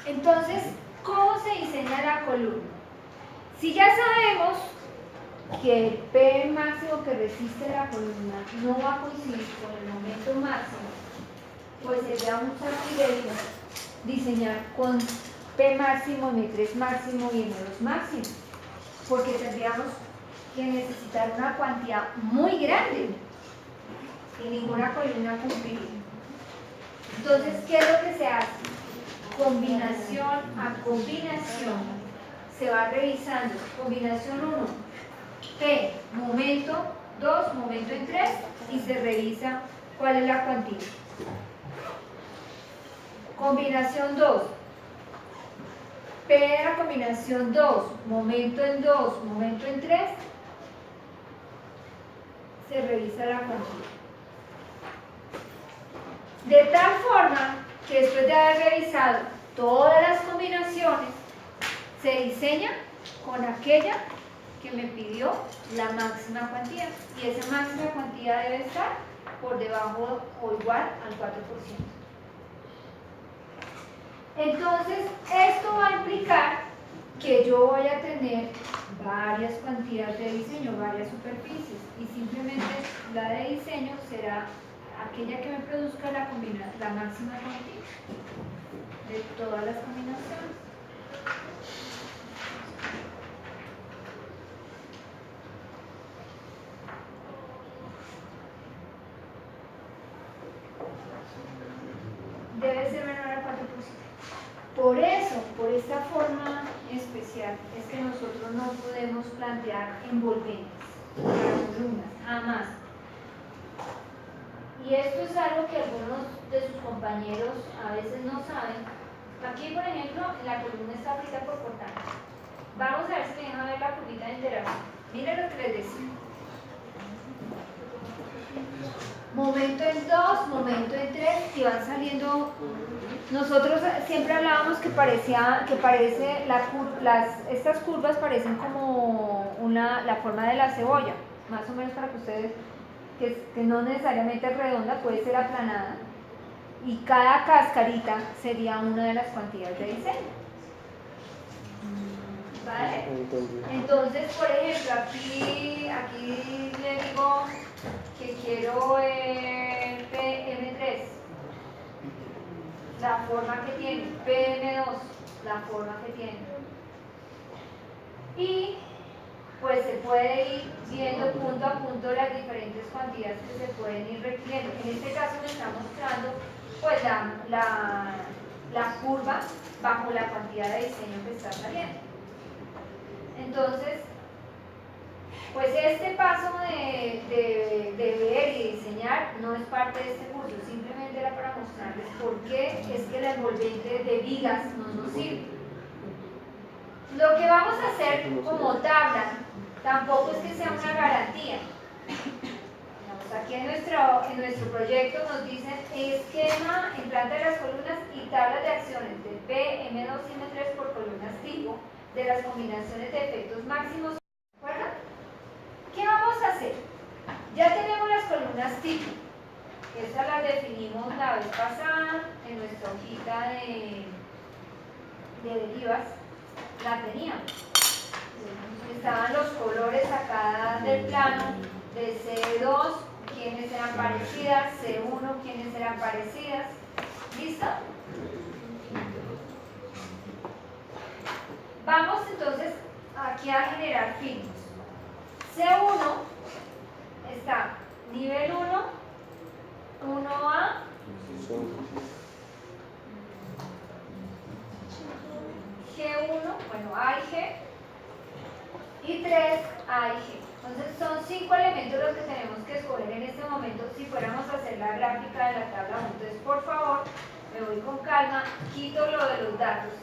Entonces, ¿cómo se diseña la columna? Si ya sabemos que el P máximo que resiste la columna no va a coincidir con el momento máximo, pues sería un sacrilegio diseñar con P máximo, M3 máximo y M2 máximo, porque tendríamos que necesitar una cuantía muy grande y ninguna columna cumpliría. Entonces, ¿qué es lo que se hace? Combinación a combinación se va revisando. Combinación 1, P, momento 2, momento en 3, y se revisa cuál es la cuantía. Combinación 2, P de la combinación 2, momento en 2, momento en 3, se revisa la cuantía. De tal forma que después de haber revisado todas las combinaciones, se diseña con aquella que me pidió la máxima cuantía. Y esa máxima cuantía debe estar por debajo o igual al 4%. Entonces, esto va a implicar que yo voy a tener varias cuantías de diseño, varias superficies, y simplemente la de diseño será aquella que me produzca la máxima cuantía de todas las combinaciones. Debe ser menor al 4%. Por eso, por esta forma especial, es que nosotros no podemos plantear envolventes para columnas. jamás. Y esto es algo que algunos de sus compañeros a veces no saben. Aquí, por ejemplo, en la columna está frita por cortar. Vamos a ver si me dejan ver la curvita de interacción. Miren lo que les decía. Momento en 2, momento en 3, y van saliendo. Nosotros siempre hablábamos que estas curvas parecen como la forma de la cebolla, más o menos para que ustedes, que no necesariamente es redonda, puede ser aplanada, y cada cascarita sería una de las cuantías de diseño. ¿Vale? Entonces, por ejemplo, aquí le digo que quiero PM3, la forma que tiene, PM2, la forma que tiene. Y pues se puede ir viendo punto a punto las diferentes cuantías que se pueden ir requiriendo. En este caso me está mostrando pues la curva bajo la cantidad de diseño que está saliendo. Entonces, pues este paso de ver y diseñar no es parte de este curso, simplemente era para mostrarles por qué es que la envolvente de vigas no nos sirve. Lo que vamos a hacer como tabla tampoco es que sea una garantía. Aquí en nuestro proyecto nos dicen esquema en planta de las columnas y tablas de acciones de P, M2 y M3 por columnas tipo de las combinaciones de efectos máximos. ¿De acuerdo? ¿Qué vamos a hacer? Ya tenemos las columnas tipo. Estas las definimos la vez pasada en nuestra hojita de derivas. La teníamos. Estaban los colores acá del plano de C2, quiénes eran parecidas, C1, quiénes eran parecidas. ¿Listo? Vamos entonces aquí a generar filtros. C1 está nivel 1, 1A, G1, bueno, A y G, y 3, A y G. Entonces son 5 elementos los que tenemos que escoger en este momento si fuéramos a hacer la gráfica de la tabla 1. Entonces, por favor, me voy con calma, quito lo de los datos.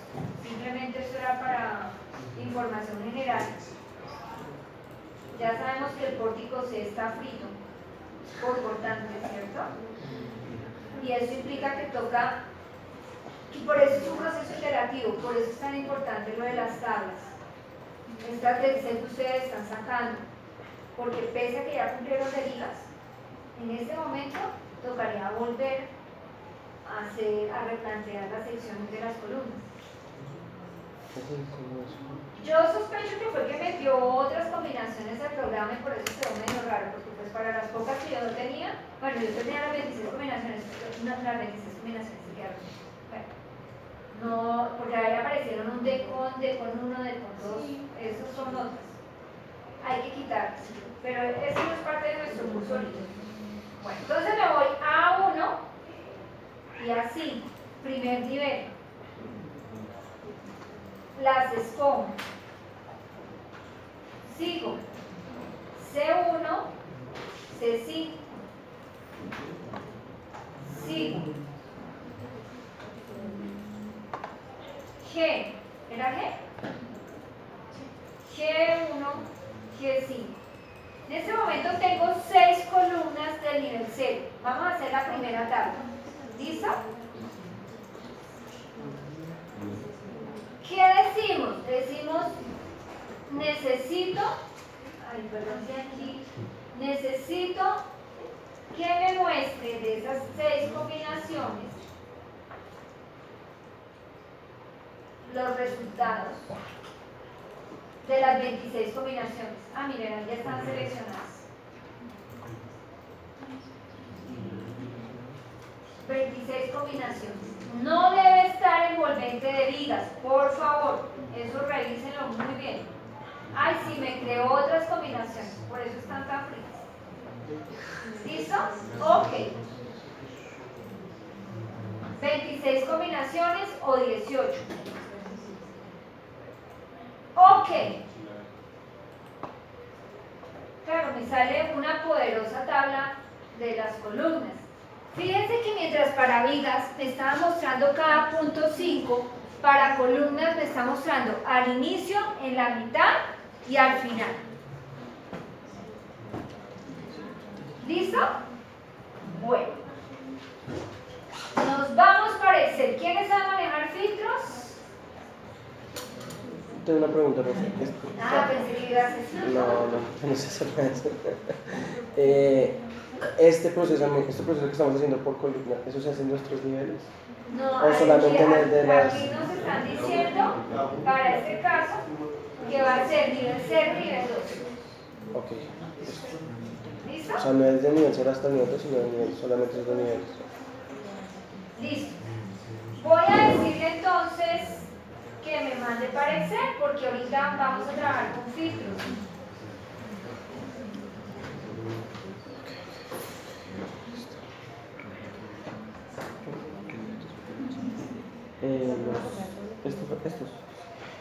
Simplemente esto era para información general. Ya sabemos que el pórtico C está frito por cortante, ¿cierto? Y eso implica que toca, y por eso es un proceso iterativo, por eso es tan importante lo de las tablas. Estas del C que ustedes están sacando, porque pese a que ya cumplieron de vigas, en este momento tocaría volver a replantear las secciones de las columnas. Yo sospecho que fue que metió otras combinaciones al programa y por eso quedó medio raro, porque pues para las pocas que yo no tenía, bueno, yo tenía las 26 combinaciones, las 26 combinaciones se quedaron. Bueno, no, porque ahí aparecieron un D con 1, D con 2, esos son otras. Hay que quitar, pero eso no es parte de nuestro curso ahorita. Bueno, entonces me voy a 1 y a 5, primer nivel. Las escojo. Sigo. C1, C5. Sigo. G. ¿Era G? G1, G5. En este momento tengo 6 columnas del nivel 0. Vamos a hacer la primera tabla. ¿Listo? ¿Qué decimos? Decimos, necesito que me muestre de esas 6 combinaciones los resultados de las 26 combinaciones. Ah, miren, ya están seleccionadas. 26 combinaciones. No debe estar envolvente de vigas, por favor. Eso revísenlo muy bien. Ay, sí, me creó otras combinaciones, por eso están tan fritas. ¿Listo? Ok. 26 combinaciones o 18. Ok. Claro, me sale una poderosa tabla de las columnas. Fíjense que mientras para vigas me estaba mostrando cada punto 5, para columnas me está mostrando al inicio, en la mitad y al final. ¿Listo? Bueno. Nos vamos para Excel. ¿Quiénes saben manejar filtros? Tengo una pregunta, profe. Pensé que ibas a decir. No sé hacer eso. Este proceso que estamos haciendo por columna, ¿eso se hace en los 3 niveles? No, O solamente en el de las... aquí nos están diciendo, para este caso, que va a ser nivel 0 y nivel 2. Ok. ¿Listo? O sea, no es de nivel 0 hasta el nivel 2, sino de nivel, solamente es de niveles. Listo. Voy a decirle entonces que me mande para Excel, porque ahorita vamos a trabajar con filtros. Estos,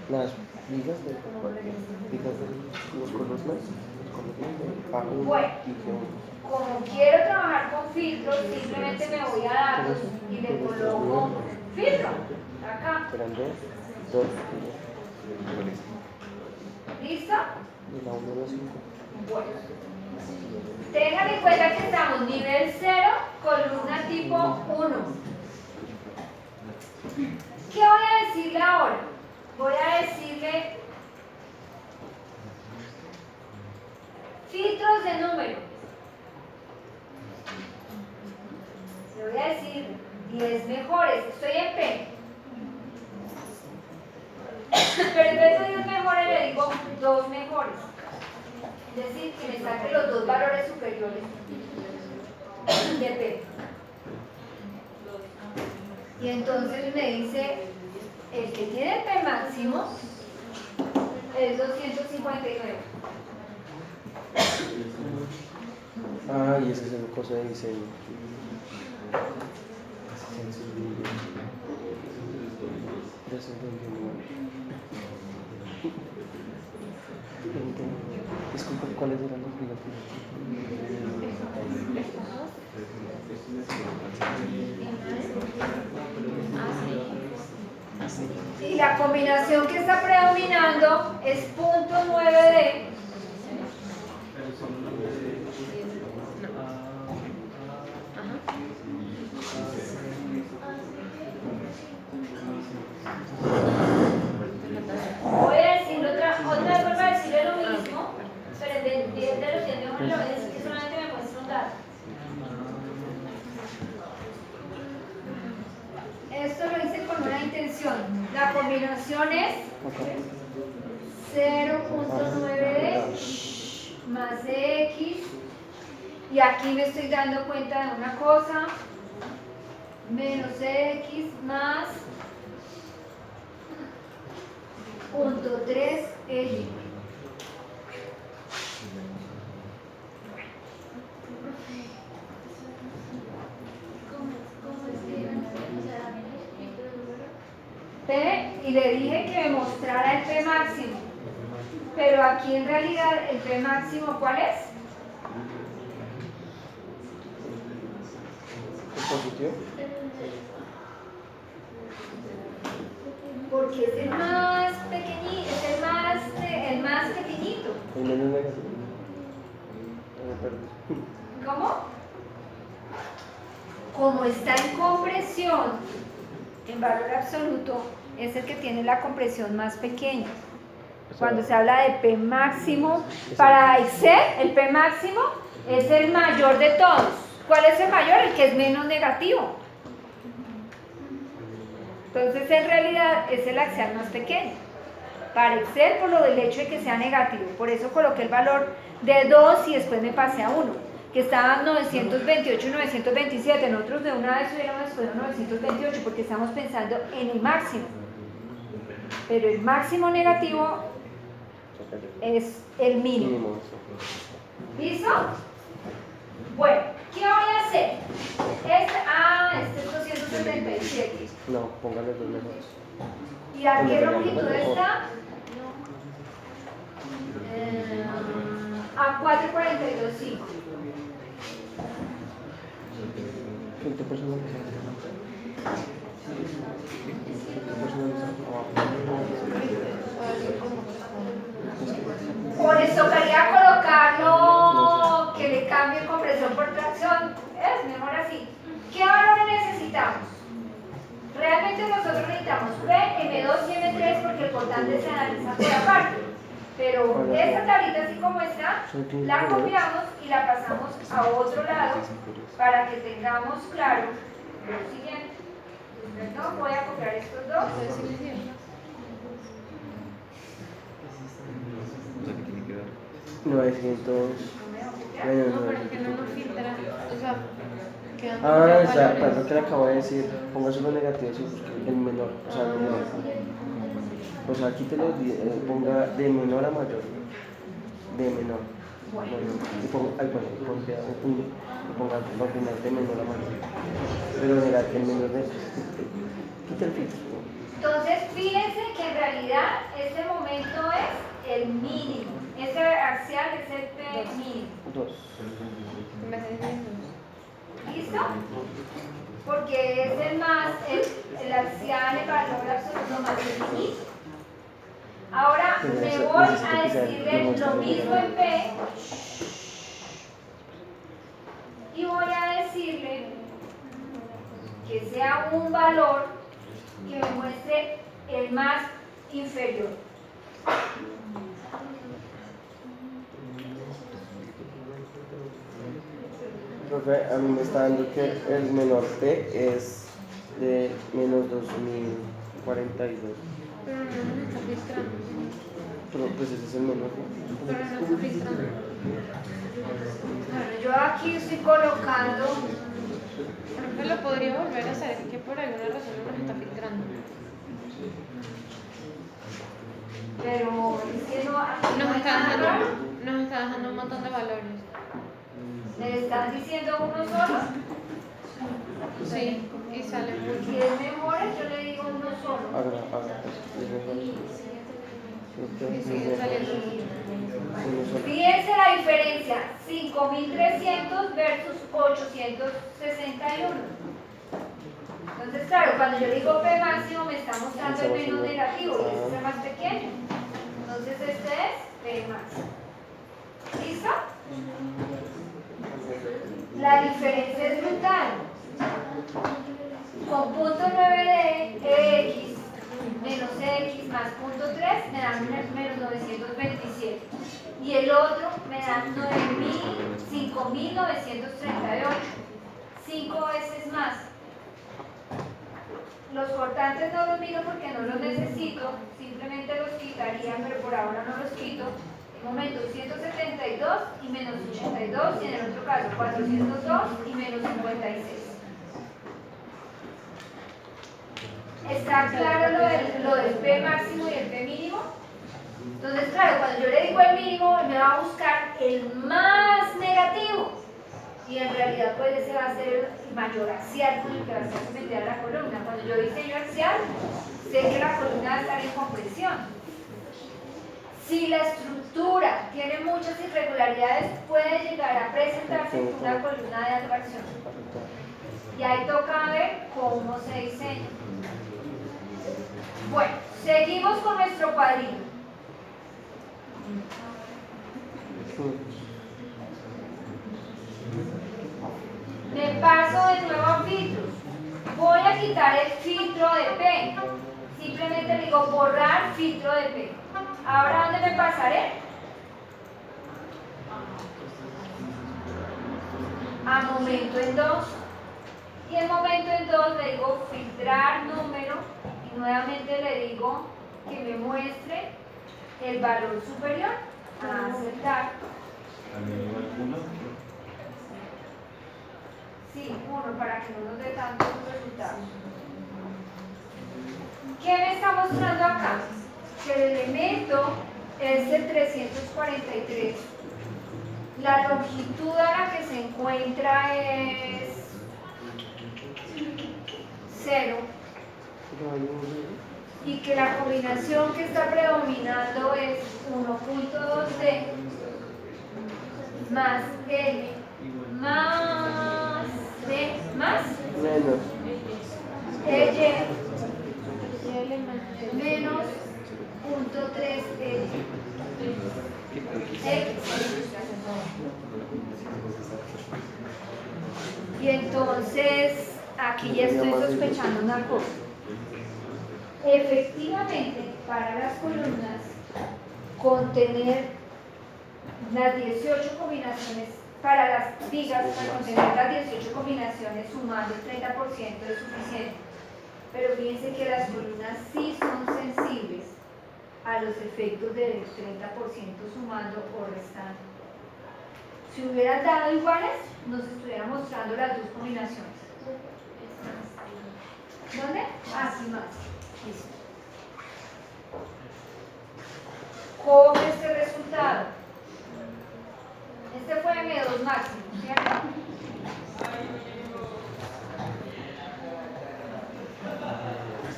las vigas de los columnas de A1 Bueno. y G1. Como quiero trabajar con filtros, simplemente me voy a datos y le coloco filtro. Acá. Eran 2 ¿Listo? y la 1 y la 5. Bueno. Tengan en cuenta que estamos nivel 0, columna tipo 1. ¿Qué voy a decirle ahora? Voy a decirle filtros de número. Le voy a decir 10 mejores. Estoy en P. Pero en vez de 10 mejores le digo 2 mejores. Es decir, que me saque los 2 valores superiores de P. Y entonces me dice, el que tiene el P máximo es 259. Ah, y esa es la cosa de diseño. Disculpa, ¿cuáles eran los Y la combinación que está predominando es punto 9D. Voy a decir otra vez, vuelvo a decirle lo mismo, pero en vez de los 10 mejores le voy a decir que solamente me muestra un dato. Esto lo hice con una intención. La combinación es 0.9D más X, y aquí me estoy dando cuenta de una cosa, menos X más 0.3Y. P, y le dije que me mostrara el P máximo, pero aquí en realidad el P máximo, ¿cuál es? ¿El positivo? Porque es el más pequeñito, es el más pequeñito. ¿El menos negativo? Me perdí. ¿Cómo? Como está en compresión, en valor absoluto, es el que tiene la compresión más pequeña. Cuando se habla de P máximo, para Excel, el P máximo es el mayor de todos. ¿Cuál es el mayor? El que es menos negativo. Entonces, en realidad, es el axial más pequeño. Para Excel, por lo del hecho de que sea negativo. Por eso coloqué el valor de 2 y después me pasé a 1, que estaban 928 y 927. Nosotros de una vez hubiéramos escogido 928 porque estamos pensando en el máximo. Pero el máximo negativo es el mínimo. ¿Listo? Bueno, ¿qué voy a hacer? Este es 277. No, póngale los mejores. ¿Y a qué longitud está? a 442.5. Filtro personalizado. Filtro personalizado. O les tocaría colocarlo, que le cambie compresión por tracción. Es mejor así. ¿Qué valores necesitamos? Realmente nosotros necesitamos P, M2 y M3 porque el cortante se analiza por aparte. Pero esta tablita así como está, la copiamos y la pasamos a otro lado para que tengamos claro lo siguiente. Entonces, voy a copiar estos dos. O sea, que tiene que dar. 900. Bueno, No, pero es que no nos filtra. O sea, quedan Ah, muchos exacto, valores. lo que le acabo de decir. Póngase los negativos y busque el menor. O sea, el menor. O sea, quítelo, ponga de menor a mayor. De menor. Bueno, y ponga, ay, bueno, ponga un 1. Y ponga al final de menor a mayor. Pero mira, el menor de. Quita el filtro. Entonces, fíjense que en realidad este momento es el mínimo. Este axial es el P mínimo. 2. Me hace bien. ¿Listo? Porque es el más, el axial, el valor absoluto más el mínimo. Ahora me voy a decirle lo mismo en P y voy a decirle que sea un valor que me muestre el más inferior. Profe, a mí me está dando que el menor P es de menos 2042. Pero no nos está filtrando. Pero pues ese es el menor, ¿no? Pero no está filtrando. Bueno, yo aquí estoy colocando, Profe, lo podría volver a hacer, es que por alguna razón no nos está filtrando. pero es que no, aquí no Nos hay nada raro. está dejando un montón de valores. ¿Le están diciendo uno solo? Sí, y sale Si mucho. es mejor, yo le digo uno solo. Haga, es mejor. Y sigue saliendo mucho. Uno solo. Fíjense la diferencia, 5.300 versus 861. Entonces, claro, cuando yo digo P máximo me está mostrando el menos negativo y este es el más pequeño. Entonces, este es P máximo. ¿Listo? La diferencia es brutal. Con punto 9 de X menos X más punto 3 me dan menos 927. Y el otro me dan 5.938. 5 veces más. Los cortantes no los miro porque no los necesito, simplemente los quitaría, pero por ahora no los quito. En momento 172 y menos 82 y en el otro caso 402 y menos 56. ¿Está claro lo del P máximo y el P mínimo? Entonces, claro, cuando yo le digo el mínimo, me va a buscar el más negativo. Y en realidad, pues ese va a ser el mayor axial con el que va a ser sometida la columna. Cuando yo diseño axial, sé que la columna va a estar en compresión. Si la estructura tiene muchas irregularidades, puede llegar a presentarse una columna de atracción. Y ahí toca ver cómo se diseña. Bueno, seguimos con nuestro cuadrito. Me paso de nuevo a filtros. Voy a quitar el filtro de P. Simplemente digo borrar filtro de P. Ahora, ¿dónde me pasaré? A momento en 2. Y en momento en 2 le digo filtrar número y nuevamente le digo que me muestre el valor superior a aceptar. También igual 1. Sí, 1 para que no nos dé tantos resultados. ¿Qué me está mostrando acá? Que el elemento es el 343. La longitud a la que se encuentra es 0. Y que la combinación que está predominando es 1.2D más L más B más Menos. EY L más menos punto 3 X. Y entonces aquí ya estoy sospechando una cosa. Efectivamente, para las columnas, contener las 18 combinaciones, para las vigas, para contener las 18 combinaciones sumando el 30% es suficiente. Pero fíjense que las columnas sí son sensibles a los efectos del 30% sumando o restando. Si hubieran dado iguales, nos estuviera mostrando las dos combinaciones. ¿Dónde? Aquí más. Listo. Coge este resultado. Este fue M2 máximo, ¿cierto?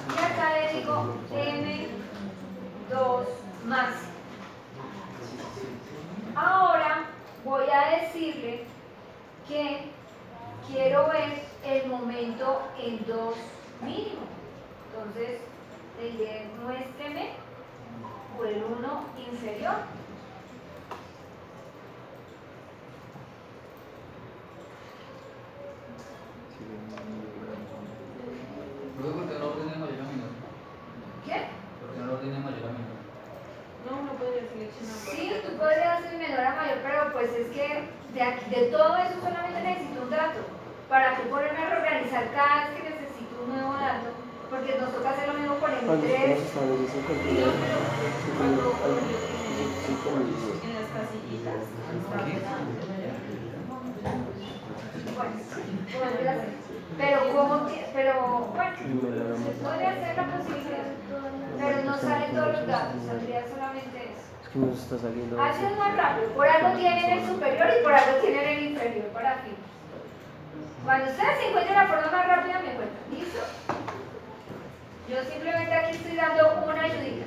Y acá le digo M2 máximo. Ahora voy a decirle que quiero ver el momento en 2 mínimo. Entonces, le diré, muéstreme por el 1 inferior. Luego, ¿por qué no lo ordene mayor a menor? ¿Qué? ¿Por qué no lo ordene mayor a menor? No, uno podría seleccionar. Sí, tú podrías hacer menor a mayor, pero pues es que de todo eso solamente necesito un dato. Para tú ponerme a reorganizar cada vez que necesito un nuevo dato, porque nos toca hacer lo mismo con Cuando M3. estamos en esa cantidad, En las casillitas. Bueno, podría ser. Pero bueno, se podría hacer la posibilidad. Pero no salen todos los datos, saldría solamente eso. es que nos está saliendo. Así es más rápido. Por algo tienen el superior y por algo tienen el inferior para fin. Cuando ustedes encuentren la forma más rápida, me cuentan. ¿Listo? Yo simplemente aquí estoy dando una ayudita.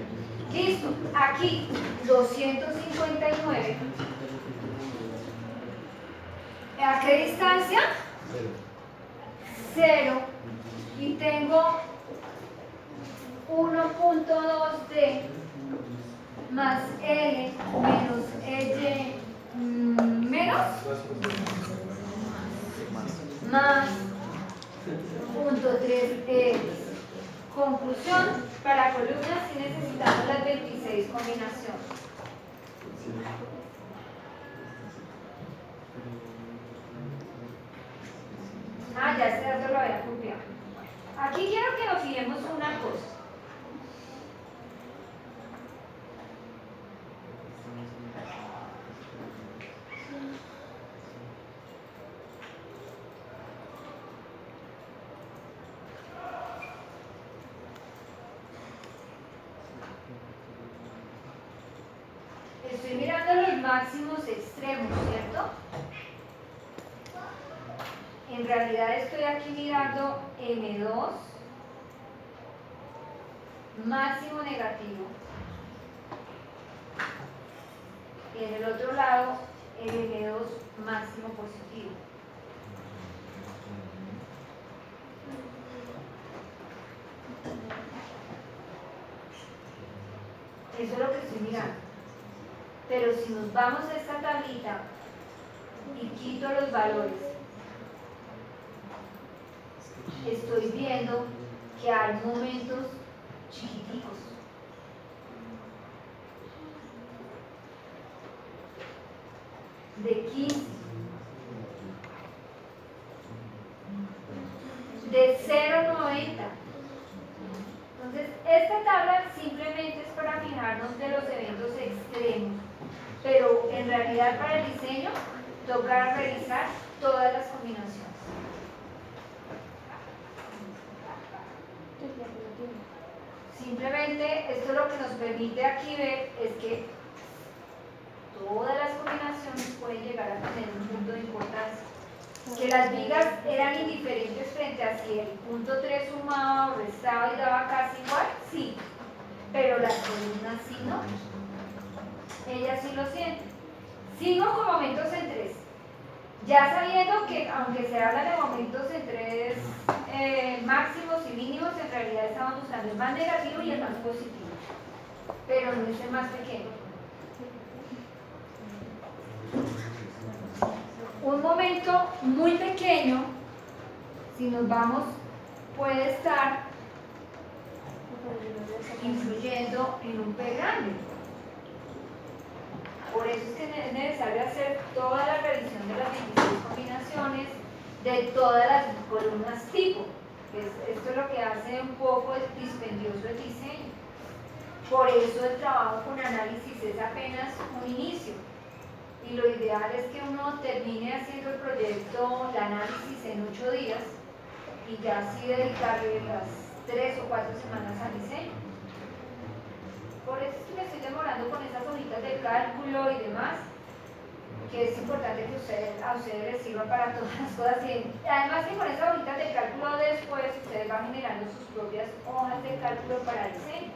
Listo. Aquí, 259. ¿A qué distancia? 0. Y tengo 1.2D más L menos EY menos más punto 3X. Conclusión, para columnas sí necesitamos las 26 combinaciones. Ah, ya ese dato lo había copiado. Aquí quiero que nos fijemos una cosa. Estoy mirando los máximos extremos, ¿cierto? En realidad estoy aquí mirando M2 máximo negativo. Y en el otro lado el M2 máximo positivo. Eso es lo que estoy mirando. Pero si nos vamos a esta tablita y quito los valores, estoy viendo que hay momentos chiquiticos. De 15, de 0,90. Entonces, esta tabla simplemente es para fijarnos de los eventos extremos, pero en realidad para el diseño toca revisar todas las combinaciones. Simplemente esto lo que nos permite aquí ver es que todas las combinaciones pueden llegar a tener un punto de importancia. Que las vigas eran indiferentes frente a si el punto 3 sumaba o restaba y daba casi igual, sí, pero las columnas sí no. Ellas sí lo sienten. Sigo con momentos en 3. Ya sabiendo que aunque se habla de momentos en 3 máximos y mínimos, en realidad estamos buscando el más negativo y el más positivo, pero no es el más pequeño. Un momento muy pequeño, si nos vamos, puede estar influyendo en un P grande. Por eso es que es necesario hacer toda la revisión de las 26 combinaciones de todas las columnas tipo. Esto es lo que hace un poco dispendioso el diseño. Por eso el trabajo con análisis es apenas un inicio. Y lo ideal es que uno termine haciendo el proyecto, el análisis en 8 días y ya así dedicarle las 3 o 4 semanas al diseño. Por eso es que me estoy demorando con esas hojitas de cálculo y demás, que es importante que a ustedes les sirva para todas las cosas. Y además que con esas hojitas de cálculo después ustedes van generando sus propias hojas de cálculo para diseño.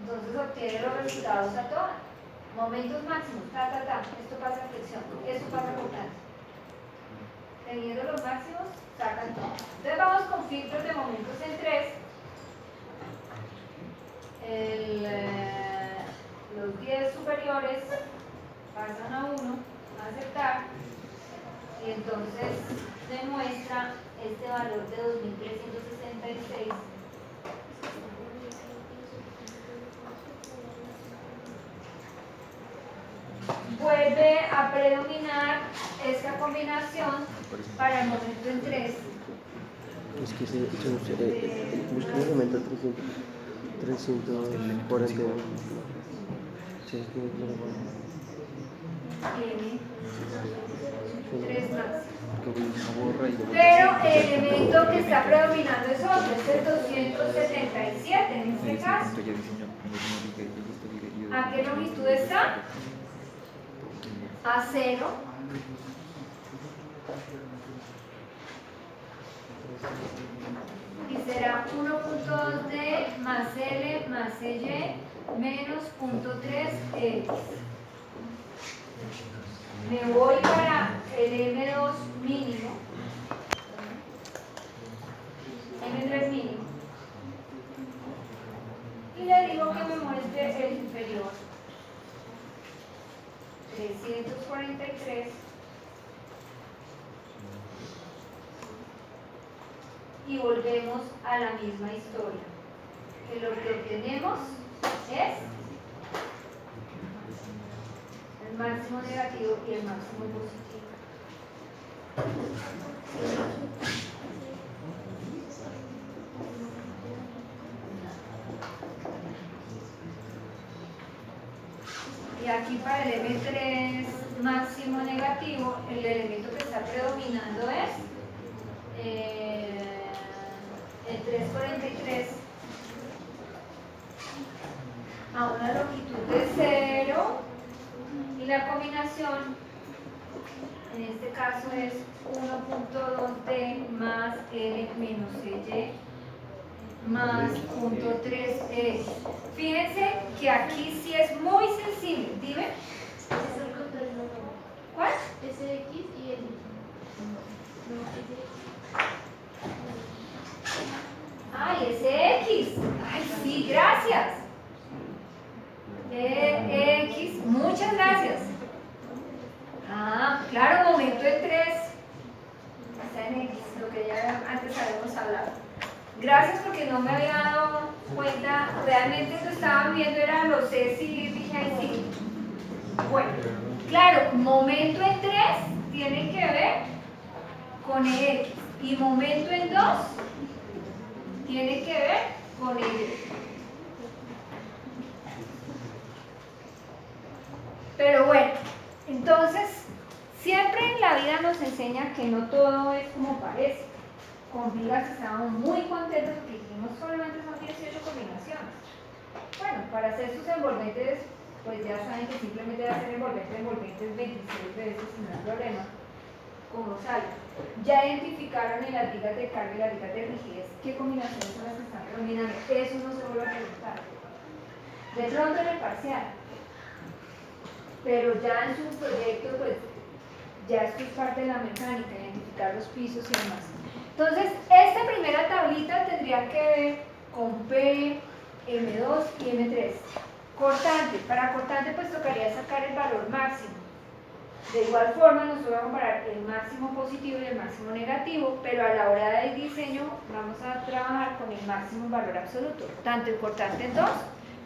Entonces obtienen los resultados a todas. Momentos máximos, esto pasa a flexión, esto pasa a cortante. Teniendo los máximos, sacan todo. Entonces vamos con filtros de momentos en 3. Los 10 superiores pasan a 1, a aceptar, y entonces demuestra este valor de 2366. Vuelve a predominar esta combinación para el momento en 3. Es que busca el elemento 341. Sí, es que no lo pongo. Tiene 3 más. Porque voy a borrar y lo voy a Pero hacer. el elemento que está predominando es otro, es el 277 en este caso. ¿A qué longitud está? A 0. Y será 1.2D más L más Y menos 0.3X. Me voy para el M2 mínimo, M3 mínimo, y le digo que me muestre el inferior, 343, y volvemos a la misma historia, que lo que obtenemos es el máximo negativo y el máximo positivo. Y aquí para el M3 máximo negativo, el elemento que está predominando es el 343 a una longitud de 0. Y la combinación, en este caso, es 1.2D más L menos Y más 0.3E. Fíjense que aquí sí es muy sensible. Dime. ¿Cuál? SX y el. Ay, SX. Ay, sí, gracias. X, muchas gracias. Ah, claro, momento en 3. Está en X, lo que ya antes habíamos hablado. Gracias porque no me había dado cuenta. Realmente lo estaban viendo, eran los C, sí, dije ahí sí. Bueno, claro, momento en 3 tiene que ver con X. Y momento en 2 tiene que ver con Y. Pero bueno, entonces, siempre en la vida nos enseña que no todo es como parece. Con Vigas estábamos muy contentos porque dijimos solamente son 18 combinaciones. Bueno, para hacer sus envolventes, pues ya saben que simplemente va a ser envolventes 26 veces sin ningún problema, como salga. Ya identificaron en las ligas de carga y las ligas de rigidez qué combinaciones son las que están predominando. Eso no se vuelve a preguntar. De pronto en el parcial. pero ya en su proyecto, pues ya esto es parte de la mecánica, identificar los pisos y demás. Entonces, esta primera tablita tendría que ver con P, M2 y M3. Cortante, para cortante pues tocaría sacar el valor máximo. De igual forma nosotros vamos a comparar el máximo positivo y el máximo negativo, pero a la hora del diseño vamos a trabajar con el máximo valor absoluto, tanto el cortante en 2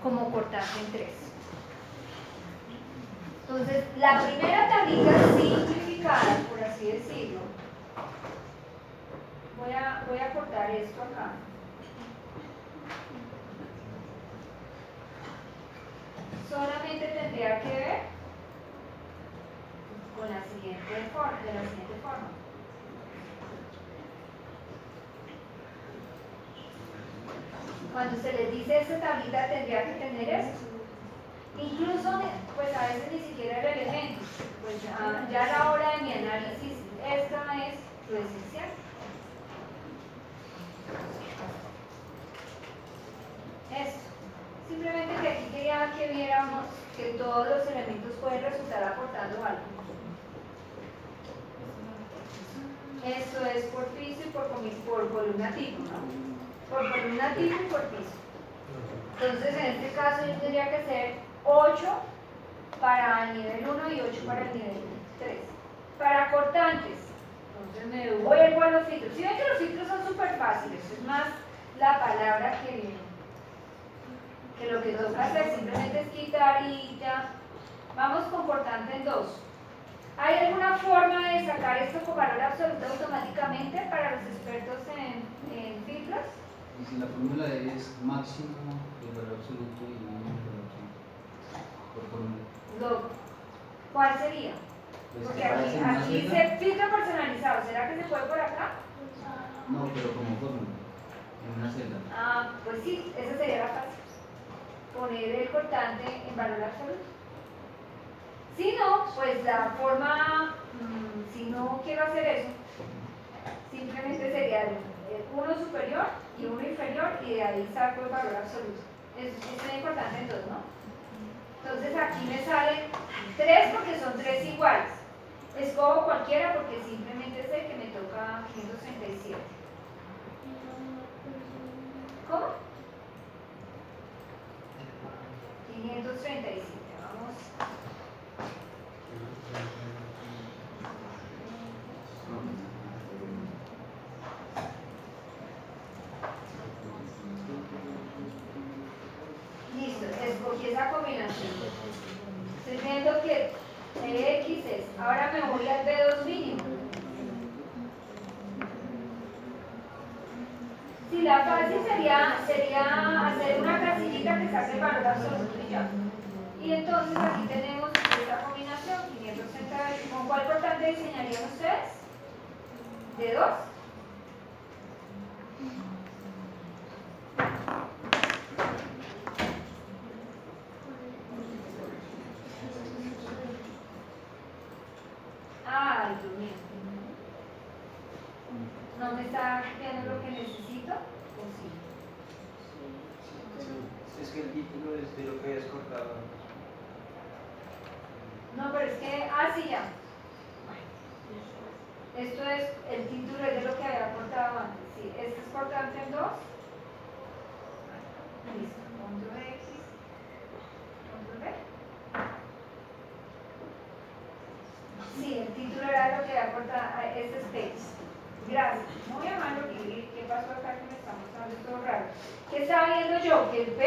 como cortante en 3. Entonces, la primera tablita simplificada, por así decirlo, voy a cortar esto acá. Solamente tendría que ver con la siguiente forma, de la siguiente forma. Cuando se les dice esta tablita tendría que tener esto. Incluso, pues a veces ni siquiera el elemento. Pues ya a la hora de mi análisis, esta es lo esencial. Esto. Simplemente que aquí quería que viéramos que todos los elementos pueden resultar aportando algo. Esto es por piso y por columna tipo, ¿no? Por columna tipo y por piso. Entonces, en este caso, yo tendría que ser 8 para el nivel 1 y 8 para el nivel 3. Para cortantes, entonces me vuelvo a los filtros. Si ven que los filtros son súper fáciles, es más la palabra que lo que toca hacer simplemente es quitar y ya. Vamos con cortante en 2. ¿Hay alguna forma de sacar esto con valor absoluto automáticamente para los expertos en filtros? Y si la fórmula es máximo del valor absoluto y mínimo del valor absoluto por fórmula. ¿Cuál sería? Pues Porque para aquí, hacer una aquí celda, dice filtro personalizado. ¿Será que se puede por acá? no, pero como fórmula, en una celda. Ah, pues sí, esa sería la fácil. Poner el cortante en valor absoluto. Si no, pues la forma, si no quiero hacer eso, simplemente sería uno superior y uno inferior y de ahí saco el valor absoluto. Es muy importante en 2, ¿no? Entonces aquí me salen 3 porque son 3 iguales. Escojo cualquiera porque simplemente sé que me toca 537. ¿Cómo? 537, vamos. Listo, escogí esa combinación. Estoy viendo que X es. Ahora me voy al B2 mínimo. Si la fácil sería hacer una casillita que saque el valor absoluto y ya. Y entonces aquí tenemos esta combinación, 530. ¿Con cuál cortante diseñarían ustedes? ¿De 2? Ay, Dios mío. ¿No me está viendo lo que necesito? ¿O sí? Es que el título es de lo que habías cortado. No, pero es que, sí, ya. Esto es, el título es de lo que había cortado antes. Sí, este es cortante en 2. Listo, control X, control V. Sí, el título era lo que había cortado, este space. Gracias. Muy amable, ¿qué pasó acá que me estamos dando todo raro? ¿Qué estaba viendo yo? Que el P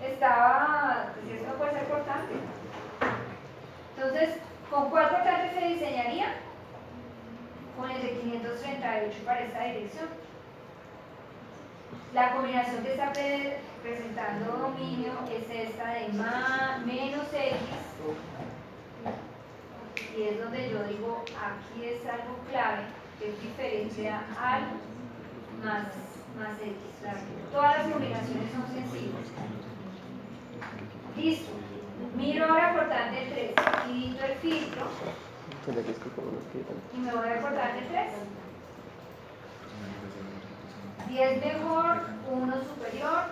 estaba, pues esto no puede ser cortante. Entonces, ¿con cuál cortante se diseñaría? Con el de 538 para esta dirección. La combinación que está presentando dominio es esta de menos X. Y es donde yo digo, aquí es algo clave, que es diferente al más X. Claro. Todas las combinaciones son sencillas. Listo. Miro ahora cortante 3. Quito el filtro. Y me voy a cortante 3. 10 mejor, 1 superior.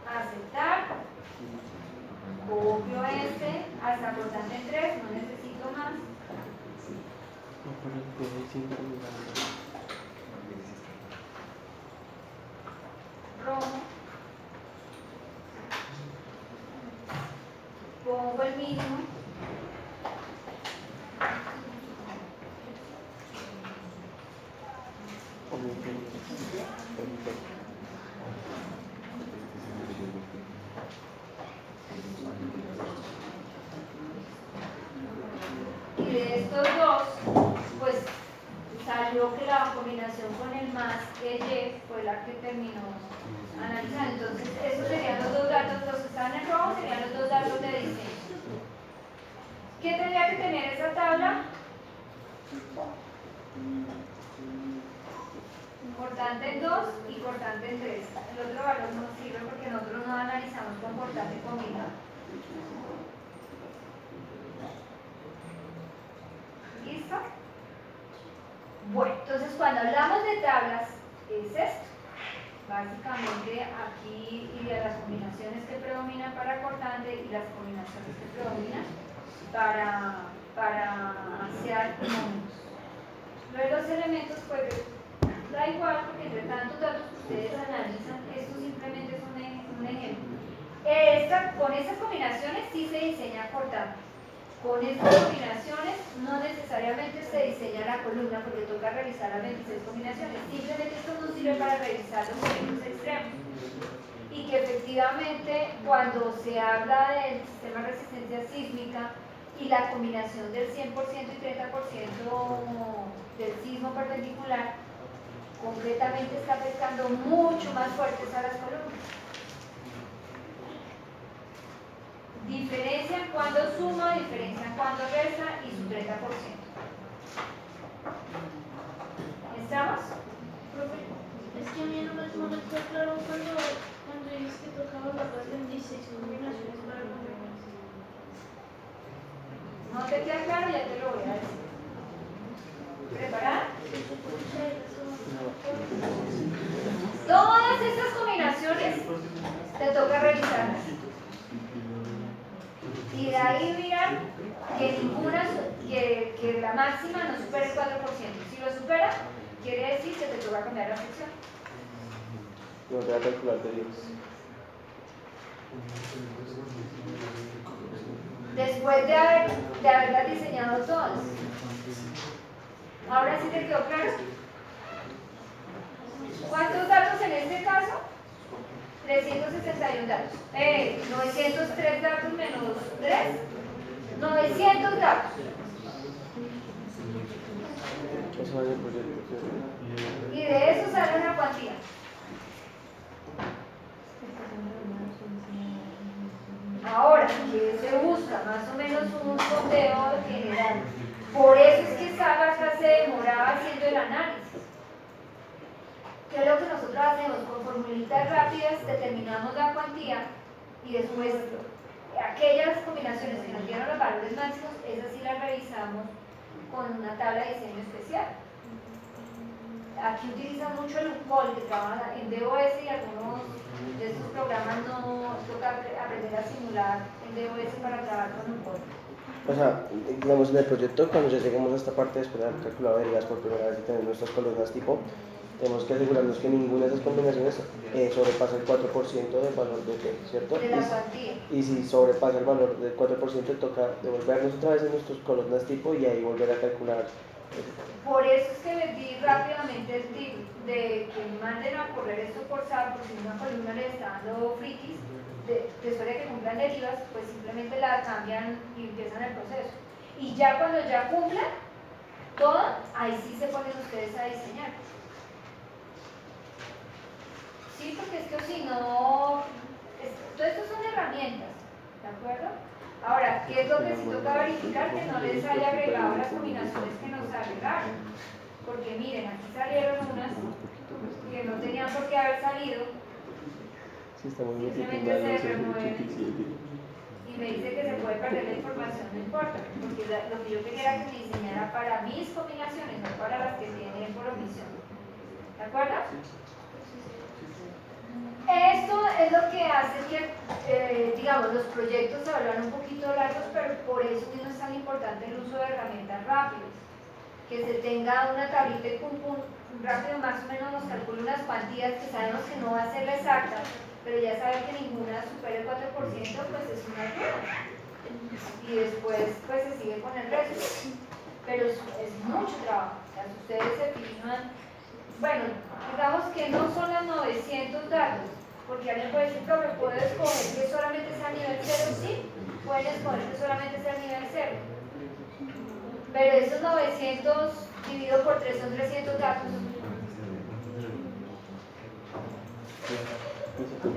Aceptar. Copio este hasta cortante en 3, no necesito más. No, pero después ahí sí no me Rojo. Pongo el mismo. Y de estos dos, pues salió que la combinación con el más que Y fue la que terminó analizando. Entonces, esos serían los dos datos, los que están en rojo serían los dos datos de diseño. ¿Qué tendría que tener esa tabla? Cortante en 2 y cortante en 3. El otro valor no sirve porque nosotros no analizamos con cortante combinado. ¿Listo? Bueno, entonces cuando hablamos de tablas, es esto. Básicamente aquí irían las combinaciones que predominan para cortante y las combinaciones que predominan para asear números. Luego los elementos, pues da igual porque entre tantos datos que ustedes analizan, esto simplemente es un ejemplo. Con estas combinaciones sí se diseña cortante. Con estas combinaciones no necesariamente se diseña la columna porque toca revisar las 26 combinaciones. Simplemente esto nos sirve para revisar los efectos extremos. Y que efectivamente cuando se habla del sistema de resistencia sísmica y la combinación del 100% y 30% del sismo perpendicular, concretamente está pescando mucho más fuertes a las columnas. Diferencian cuando suma, diferencian cuando resta y su 30%. ¿Estamos? Profe, es que a mí no me quedó claro cuando dices que tocaba las 26 combinaciones para el número. ¿No te queda claro? Ya te lo voy a decir. ¿Preparada? Todas estas combinaciones te toca revisarlas. Y de ahí mirar que ninguna, que la máxima no supere el 4%. Si lo supera, quiere decir que te toca cambiar la sección. No te va a calcular de 10. Después de haberlas diseñado todas. Ahora sí te quedó claro. ¿Cuántos datos en este caso? 361 datos. 903 datos menos 3. 900 datos. Eso va en el proyecto. Y de eso sale una cuantía. Ahora, que se busca más o menos un sondeo general. Por eso es que Saga se demoraba haciendo el análisis. ¿Qué es lo que nosotros hacemos? Con formulitas rápidas determinamos la cuantía y después aquellas combinaciones que nos dieron los valores máximos, esas sí las revisamos con una tabla de diseño especial. Aquí utilizan mucho el UCOL que trabaja en DOS y algunos de estos programas no toca aprender a simular en DOS para trabajar con UCOL. O sea, digamos en el proyecto, cuando ya lleguemos a esta parte después de haber calculado derivadas por primera vez y tener nuestras columnas tipo, tenemos que asegurarnos que ninguna de esas combinaciones sobrepasa el 4% del valor de T, ¿cierto? De la cuantía. Y si sobrepasa el valor del 4%, toca devolvernos otra vez en nuestras columnas tipo y ahí volver a calcular. Por eso es que les di rápidamente el tip de que manden a correr esto por SAP, porque si una columna le está dando frikis, después de que cumplan derivas, pues simplemente la cambian y empiezan el proceso. Y ya cuando ya cumplan todo, ahí sí se ponen ustedes a diseñar. Sí, porque es que si no, todo esto son herramientas, ¿de acuerdo? Ahora, ¿qué es lo que sí toca verificar? Que no les haya agregado las combinaciones que nos agregaron. Porque miren, aquí salieron unas que no tenían por qué haber salido. Sí, está muy bien. Simplemente se remueven. Y me dice que se puede perder la información, no importa. Porque lo que yo quería era que me diseñara para mis combinaciones, no para las que tienen por omisión. ¿De acuerdo? Esto es lo que hace que, digamos, los proyectos se vuelvan un poquito largos, pero por eso mismo es tan importante el uso de herramientas rápidas. Que se tenga una tablita y pum pum, rápido más o menos nos calcula unas cuantías que sabemos que no va a ser la exacta, pero ya saber que ninguna supere el 4%, pues es una ayuda. Y después pues se sigue con el resto. Pero es mucho trabajo. O sea, si ustedes se fijan, bueno, digamos que no son las 900 datos, porque alguien puede decir, profe, ¿puedo escoger que solamente sea nivel 0? Sí, pueden escoger que solamente sea nivel 0. Pero esos 900 dividido por 3 son 300 datos.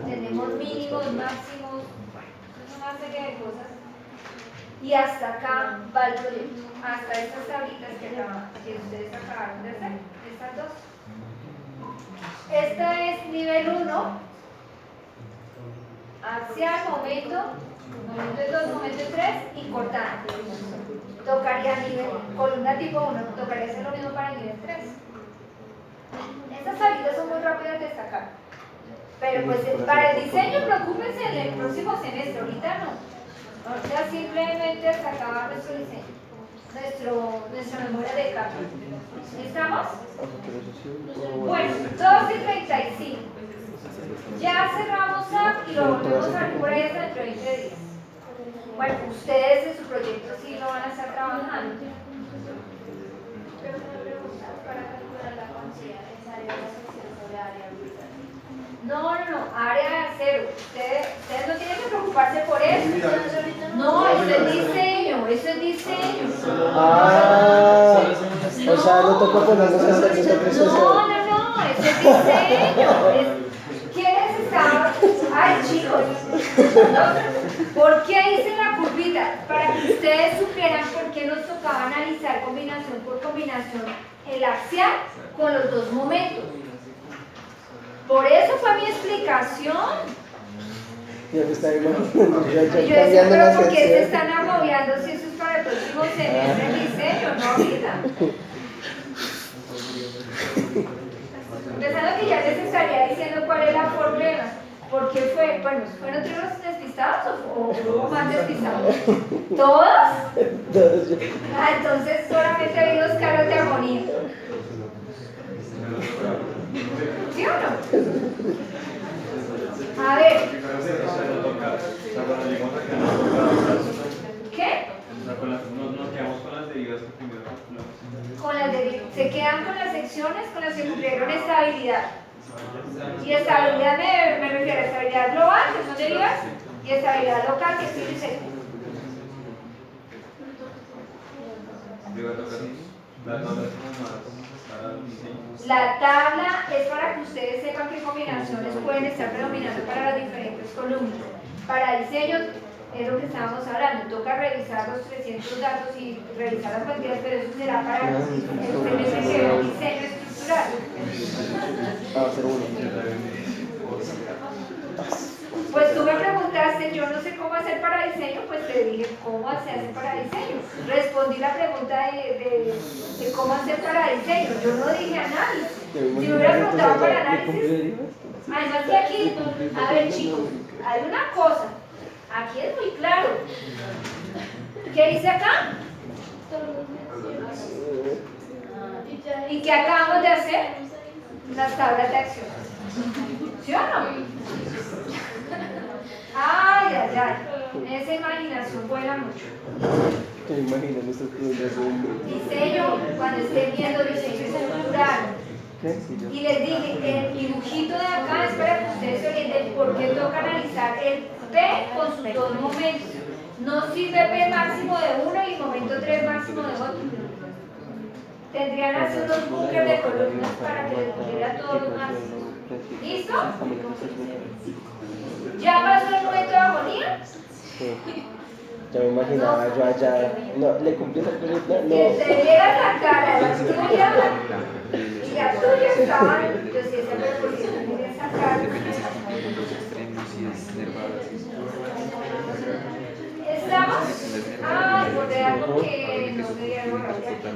Tenemos mínimos, máximos, una serie de cosas. Y hasta acá va el proyecto, hasta estas tablitas que ustedes acabaron de hacer, estas dos. Esta es nivel 1, axial, momento 2, momento 3 y cortante. Tocaría nivel, columna tipo 1, tocaría hacer lo mismo para el nivel 3. Estas tablitas son muy rápidas de sacar. Pero pues para el diseño, preocúpense en el próximo semestre, ahorita no. Ahorita simplemente sacaba nuestro diseño, nuestra memoria de capa. ¿Estamos? Bueno, 2:35. Ya cerramos app y lo volvemos a ver por ahí hasta dentro de 20 días. Bueno, ustedes en su proyecto sí lo van a estar trabajando. Pero una pregunta, para calcular la cuantía, ¿es área de la sección sobre área bruta? No, área cero. Ustedes no tienen que preocuparse por eso. No, eso es diseño, eso es diseño. Ah, o sea, no tocó ponernos a hacer ese proceso. No, eso es diseño. ¿Quiénes estaban? Ay, chicos. ¿Por qué hice la curvita? Para que ustedes supieran por qué nos tocaba analizar combinación por combinación el axial con los dos momentos. Por eso fue mi explicación. Yo me estaba imaginando, Y yo decía, cambiando pero las ¿por qué se secciones. están agobiando si eso es para el próximo semestre en diseño, no ahorita? Pensando que ya les estaría diciendo cuál es la problema. ¿Por qué fue? Bueno, ¿fueron todos los despistados o hubo más despistados? ¿Todos? Ah, entonces solamente vi dos caras de agonía. ¿Sí o no? A ver. ¿Qué? Nos quedamos con las derivadas que primero calculamos. Se quedan con las secciones con las que cumplieron estabilidad. Y estabilidad me refiero a estabilidad global, que son derivadas, y estabilidad local, que es diseño. La tabla es para que ustedes sepan qué combinaciones pueden estar predominando para las diferentes columnas. Para diseño es lo que estábamos hablando, toca revisar los 300 datos y revisar las cuantías, pero eso será para el semestre que ve diseño estructural. Pues tú me preguntaste, yo no sé cómo hacer para diseño, pues te dije cómo se hace para diseño. Respondí la pregunta de cómo hacer para diseño, yo no dije análisis. Si me hubiera preguntado para análisis, además que aquí, a ver chicos, hay una cosa, aquí es muy claro. ¿Qué dice acá? ¿Y qué acabamos de hacer? Las tablas de acción. ¿Sí o no? Ay, ay, ay. Esa imaginación vuela mucho. Te imagino nuestros estudiantes de Diseño, cuando estén viendo diseño estructural. Y les dije, el dibujito de acá es para que ustedes se orienten por qué toca analizar el P con sus dos momentos. No sirve P máximo de uno y momento 3 máximo de otro. Tendrían así unos bunkers de columnas para que les pudiera todos los máximos. ¿Listo? ¿Ya pasó el momento de agonía? Sí. Ya me imaginaba yo allá. No, ¿le cumplió esa película? No. Que te viera la cara, la tuya y la tuya estaban. Yo sí, esa proporción, mira esa cara. ¿Estamos? Ah, recordé algo que no debía borrar de aquí.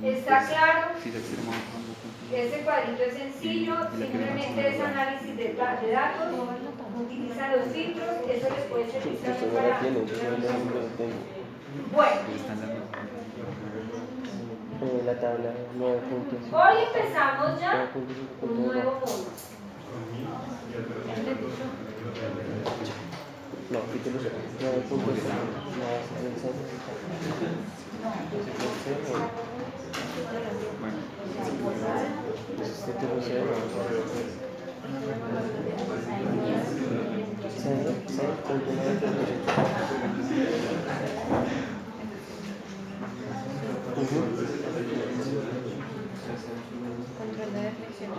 ¿Está claro? Ese cuadrito es sencillo, simplemente es análisis de datos, utiliza los filtros, eso les puede servir Eso también no para... la tiene, yo solo lo tengo. Bueno, La tabla 9.5. hoy empezamos ya un nuevo módulo. No, quítelo 9.5. No, es el 6. Este te lo sé, Control de deflexión.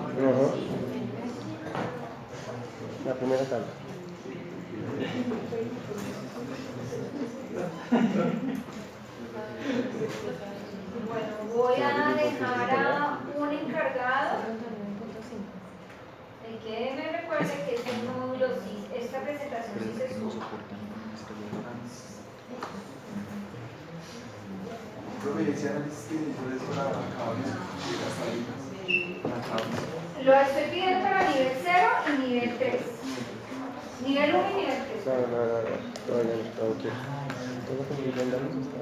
La primera tabla. Bueno, voy a dejar a un encargado. El que me recuerde que este módulo sí, esta presentación sí se sube. Lo estoy pidiendo para nivel 0 y nivel 3. Nivel 1 y nivel 3. No, todavía no, todo quiero. Todo lo que me digan, dale, está.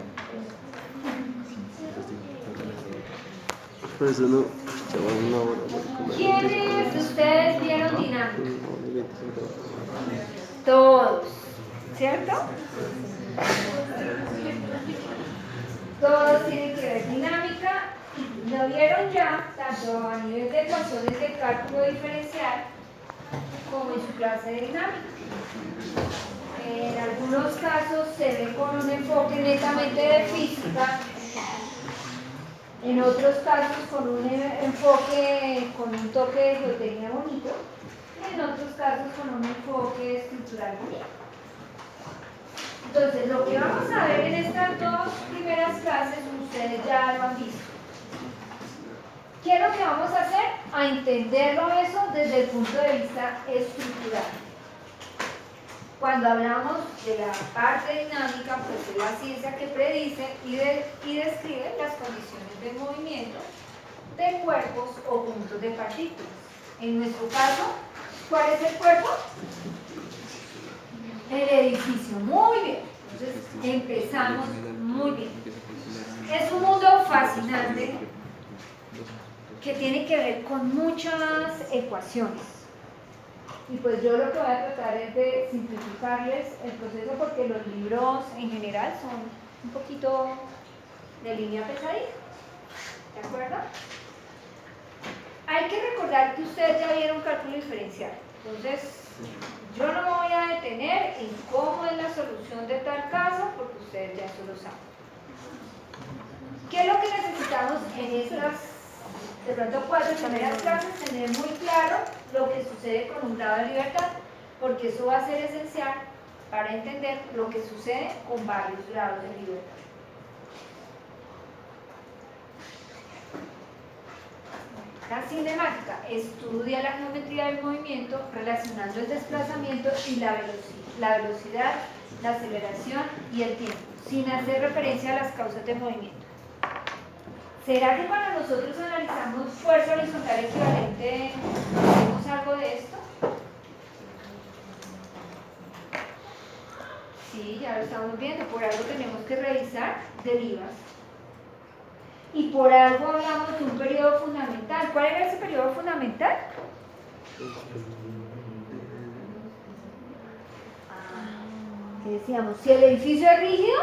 Por eso no, se va una hora. ¿Quiénes de ustedes vieron dinámica? Todos, ¿cierto? Todos tienen que ver dinámica. Lo vieron ya, tanto a nivel de ecuaciones de cálculo diferencial como en su clase de dinámica. En algunos casos se ve con un enfoque netamente de física, en otros casos con un enfoque con un toque de geometría bonito, y en otros casos con un enfoque estructural bonito. Entonces, lo que vamos a ver en estas dos primeras clases, ustedes ya lo han visto. ¿Qué es lo que vamos a hacer? A entenderlo eso desde el punto de vista estructural. Cuando hablamos de la parte dinámica, pues es la ciencia que predice y describe las condiciones de movimiento de cuerpos o conjuntos de partículas. En nuestro caso, ¿cuál es el cuerpo? El edificio. Muy bien. Entonces, empezamos muy bien. Es un mundo fascinante que tiene que ver con muchas ecuaciones. Y pues yo lo que voy a tratar es de simplificarles el proceso porque los libros en general son un poquito de línea pesadita. ¿De acuerdo? Hay que recordar que ustedes ya vieron cálculo diferencial. Entonces, yo no me voy a detener en cómo es la solución de tal caso porque ustedes ya eso lo saben. ¿Qué es lo que necesitamos en estas de pronto 4 primeras clases? Tener muy claro lo que sucede con un grado de libertad, porque eso va a ser esencial para entender lo que sucede con varios grados de libertad. La cinemática estudia la geometría del movimiento relacionando el desplazamiento y la velocidad, la aceleración y el tiempo, sin hacer referencia a las causas de movimiento. ¿Será que cuando nosotros analizamos fuerza horizontal equivalente hacemos algo de esto? Sí, ya lo estamos viendo. Por algo tenemos que revisar derivas. Y por algo hablamos de un periodo fundamental. ¿Cuál era ese periodo fundamental? ¿Qué decíamos? Si el edificio es rígido,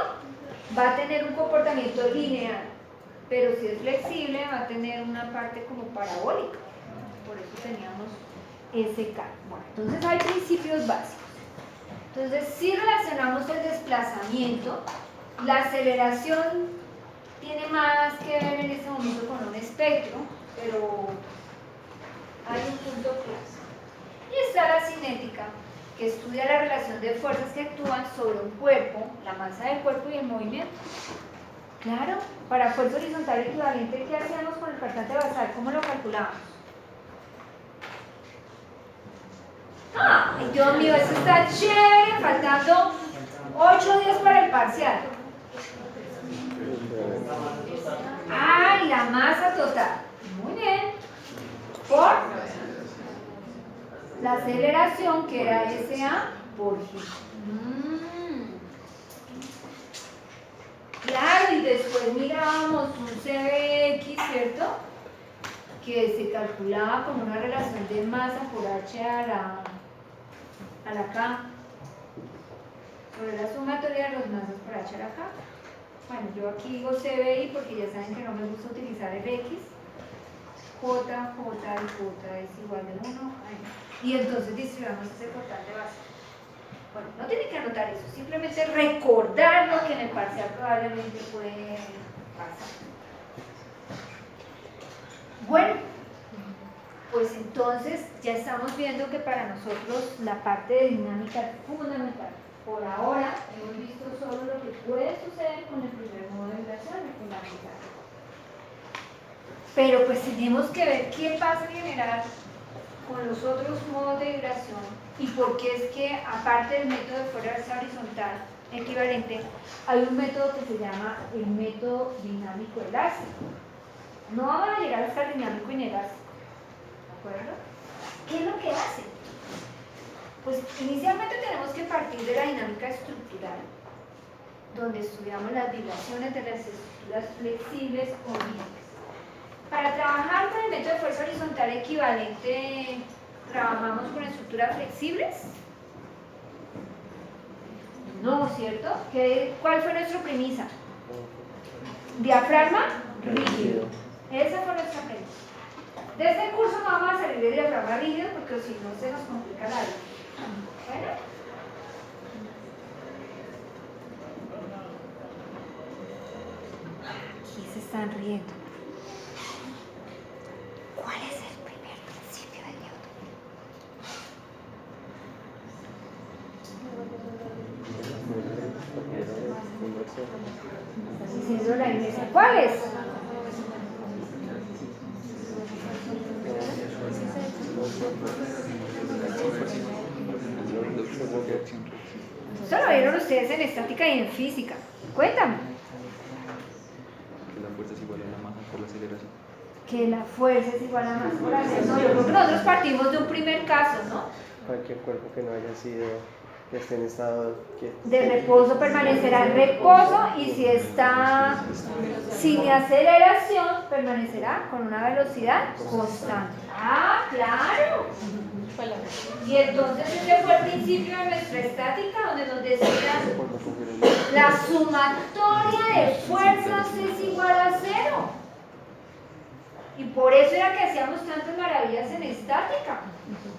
va a tener un comportamiento lineal. Pero si es flexible va a tener una parte como parabólica. Por eso teníamos ese cálculo. Bueno, entonces hay principios básicos. Entonces, si relacionamos el desplazamiento, la aceleración tiene más que ver en este momento con un espectro, pero hay un punto clave. Y está la cinética, que estudia la relación de fuerzas que actúan sobre un cuerpo, la masa del cuerpo y el movimiento. Claro, para fuerza horizontal equivalente, ¿qué hacíamos con el faltante basal? ¿Cómo lo calculábamos? ¡Ay, Dios mío, eso está chévere! Faltando 8 días para el parcial. ¡Ay, la masa total! Muy bien. la aceleración, que era SA por G. Claro, y después mirábamos un CBX, ¿cierto? Que se calculaba como una relación de masa por H a la K, sobre la sumatoria de los masas por H a la K. Bueno, yo aquí digo CBI porque ya saben que no me gusta utilizar el X. J es igual de 1. Y entonces distribuimos ese portal de base. Bueno, no tienen que anotar eso, simplemente recordar lo que en el parcial probablemente puede pasar. Bueno, pues entonces ya estamos viendo que para nosotros la parte de dinámica es fundamental. Por ahora hemos visto solo lo que puede suceder con el primer modo de vibración, el la mitad. Pero pues tenemos que ver qué pasa en general con los otros modos de vibración y por qué es que, aparte del método de fuerza horizontal equivalente, hay un método que se llama el método dinámico elástico. No vamos a llegar hasta el dinámico inelástico, ¿de acuerdo? ¿Qué es lo que hace? Pues inicialmente tenemos que partir de la dinámica estructural, donde estudiamos las vibraciones de las estructuras flexibles o rígidas. Para trabajar con el método de fuerza horizontal equivalente, ¿trabajamos con estructuras flexibles? No, ¿cierto? ¿Cuál fue nuestra premisa? Diafragma rígido. Esa fue nuestra premisa. De este curso no vamos a salir de diafragma rígido porque si no se nos complica la vida. Bueno. Aquí se están riendo. ¿Cuál es el primer principio de Newton? Está diciendo la iglesia. ¿Cuál es? Eso lo vieron ustedes en estática y en física. Cuéntame. Que la fuerza es igual a la masa por la aceleración. Que la fuerza es igual a masa por aceleración. No, yo creo que nosotros partimos de un primer caso, ¿no? Cualquier cuerpo que no haya sido, que esté en estado de reposo permanecerá en reposo y si está sin aceleración permanecerá con una velocidad constante. Ah, claro. Y entonces ese fue el principio de nuestra estática, donde nos decía la sumatoria de fuerzas es igual a 0. Y por eso era que hacíamos tantas maravillas en estática.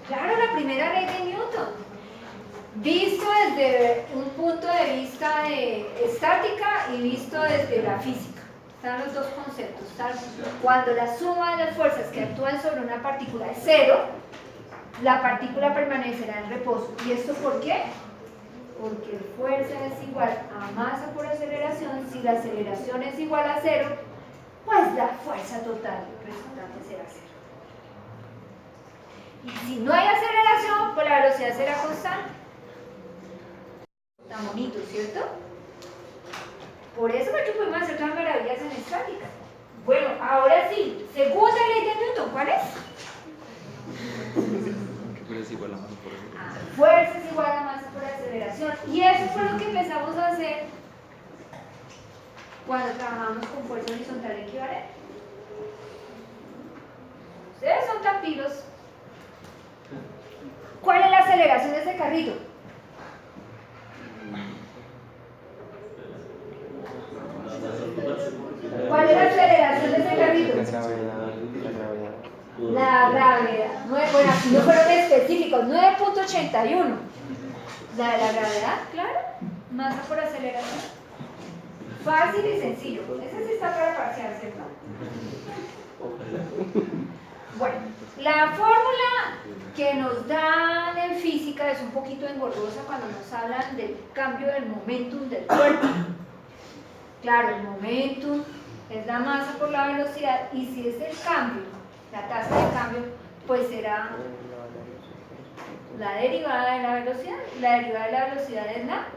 Claro, la primera ley de Newton. Visto desde un punto de vista de estática y visto desde la física. Están los dos conceptos. Cuando la suma de las fuerzas que actúan sobre una partícula es 0, la partícula permanecerá en reposo. ¿Y esto por qué? Porque fuerza es igual a masa por aceleración. Si la aceleración es igual a 0, pues la fuerza total resultante será 0. Y si no hay aceleración, pues la velocidad será constante. Tan bonito, ¿cierto? Por eso fue que pudimos hacer todas maravillas en estática. Bueno, ahora sí, segunda ley de Newton, ¿cuál es? Que fuerza es igual a masa por aceleración. Fuerza es igual a masa por aceleración. Y eso fue lo que empezamos a hacer cuando trabajamos con fuerza horizontal equivalente. Ustedes son tan pilos. ¿Cuál es la aceleración de ese carrito? ¿Cuál es la aceleración de ese carrito? La gravedad. Bueno, aquí no fueron específicos, 9.81. La de la gravedad, claro. Masa por aceleración. Fácil y sencillo. Ese sí está para parcial, ¿cierto? Bueno, la fórmula que nos dan en física es un poquito engorrosa cuando nos hablan del cambio del momentum del cuerpo. Claro, el momentum es la masa por la velocidad y si es el cambio, la tasa de cambio, pues será la derivada de la velocidad. La derivada de la velocidad es la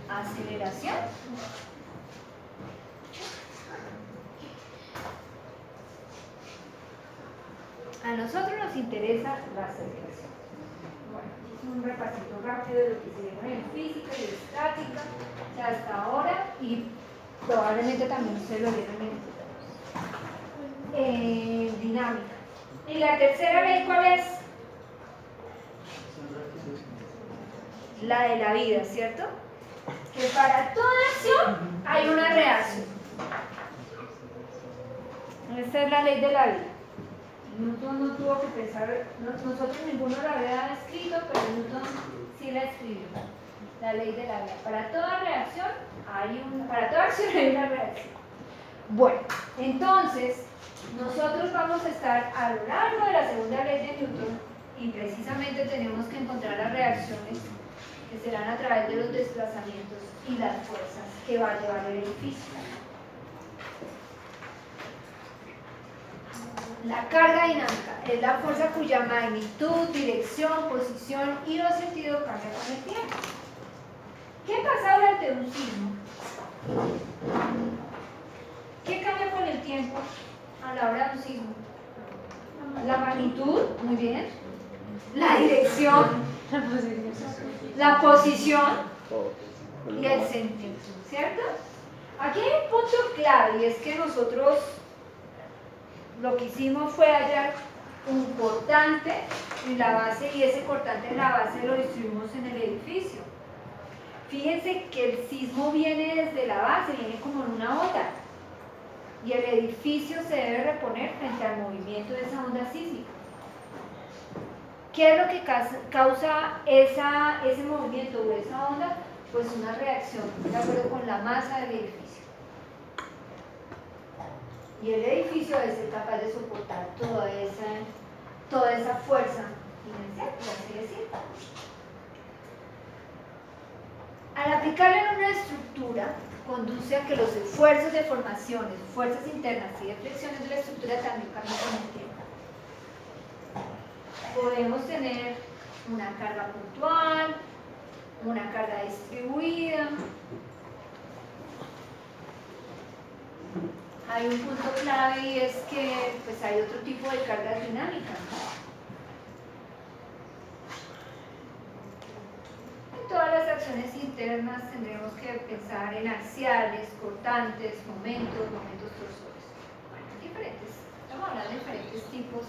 aceleración. A nosotros nos interesa la aceleración. un repasito rápido de lo que se vieron en física y estática hasta ahora, y probablemente también ustedes lo vieron en dinámica. Y la tercera ley, ¿cuál es? La de la vida, ¿cierto? Que para toda acción hay una reacción. Esta es la ley de la vida. Newton no tuvo que pensar, nosotros ninguno la había escrito, pero Newton sí la escribió. La ley de la vida. Para toda reacción para toda acción hay una reacción. Bueno, entonces nosotros vamos a estar a lo largo de la segunda ley de Newton y precisamente tenemos que encontrar las reacciones que serán a través de los desplazamientos y las fuerzas que va a llevar el edificio. La carga dinámica es la fuerza cuya magnitud, dirección, posición y o sentido cambia con el tiempo. ¿Qué pasa durante un sismo? ¿Qué cambia con el tiempo a la hora de un sismo? La magnitud, muy bien. La dirección, la posición y el sentido, ¿cierto? Aquí hay un punto clave y es que nosotros lo que hicimos fue hallar un cortante en la base y ese cortante en la base lo distribuimos en el edificio. Fíjense que el sismo viene desde la base, viene como en una onda y el edificio se debe reponer frente al movimiento de esa onda sísmica. ¿Qué es lo que causa ese movimiento o esa onda? Pues una reacción de acuerdo con la masa del edificio. Y el edificio debe ser capaz de soportar toda esa fuerza inercial, por así decirlo. Al aplicarla en una estructura, conduce a que los esfuerzos de formaciones, fuerzas internas y de flexiones de la estructura también cambien con el tiempo. Podemos tener una carga puntual, una carga distribuida. Hay un punto clave y es que pues, hay otro tipo de cargas dinámicas. En todas las acciones internas tendremos que pensar en axiales, cortantes, momentos torsores. Bueno, estamos hablando de diferentes tipos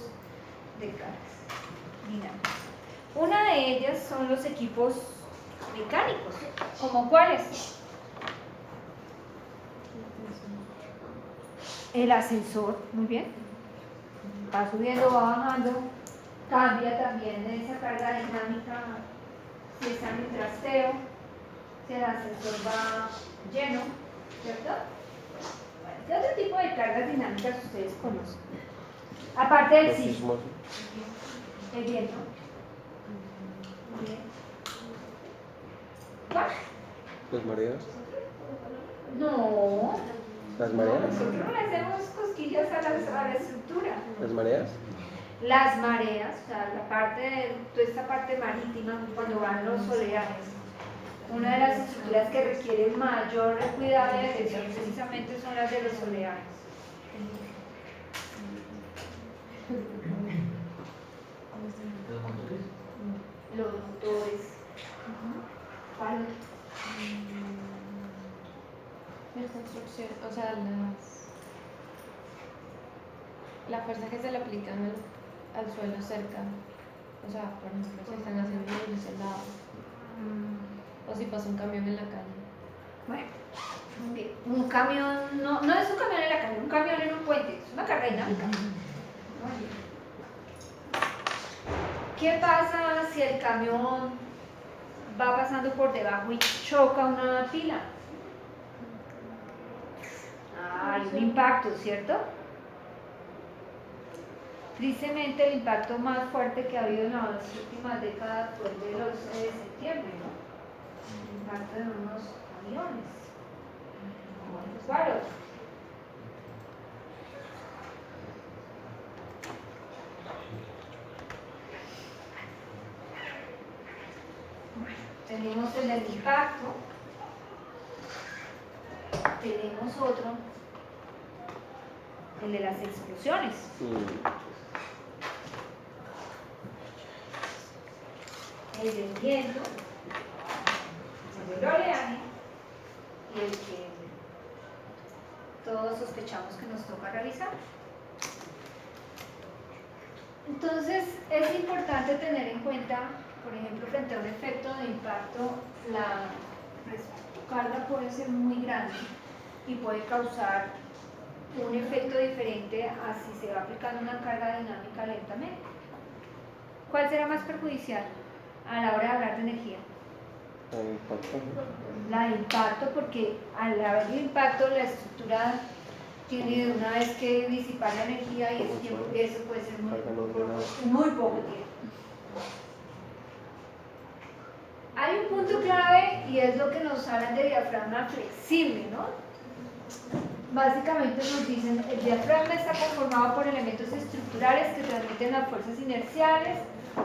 de cargas dinámicas. Una de ellas son los equipos mecánicos. ¿Como cuáles? El ascensor, muy bien, va subiendo, va bajando, cambia también esa carga dinámica, si está en el trasteo, si el ascensor va lleno, ¿cierto? Bueno, ¿qué otro tipo de cargas dinámicas ustedes conocen? Aparte del sismo. El viento. Muy bien. ¿Cuál? ¿Las mareas? No. ¿Las mareas? Nosotros no le hacemos cosquillas a la estructura. ¿Las mareas? Las mareas, o sea, toda esta parte marítima, cuando van los oleajes, una de las estructuras que requieren mayor cuidado y atención precisamente son las de los oleajes. Los motores. ¿Cuál? La construcción, o sea, la fuerza que se le aplica al suelo cerca, o sea, por ejemplo, si están haciendo un soldado, o si pasa un camión en la calle. Bueno, muy bien. Un camión, no es un camión en la calle, un camión en un puente, es una carga dinámica. Muy bien. ¿Qué pasa si el camión va pasando por debajo y choca una pila? Hay un impacto, ¿cierto? Tristemente el impacto más fuerte que ha habido en las últimas décadas fue el del 11 de septiembre, ¿no? El impacto de unos aviones. Claro. Tenemos el del impacto, tenemos otro, el de las explosiones. el del viento, el del oleaje y el que todos sospechamos que nos toca realizar. Entonces es importante tener en cuenta, por ejemplo, frente a un efecto de impacto, la carga puede ser muy grande y puede causar un efecto diferente a si se va aplicando una carga dinámica lentamente. ¿Cuál será más perjudicial a la hora de hablar de energía? La de impacto, porque al haber el impacto la estructura tiene de una vez que disipar la energía y eso puede ser muy poco tiempo. Hay un punto clave y es lo que nos hablan de diafragma flexible, ¿no? Básicamente nos dicen, el diafragma está conformado por elementos estructurales que transmiten las fuerzas inerciales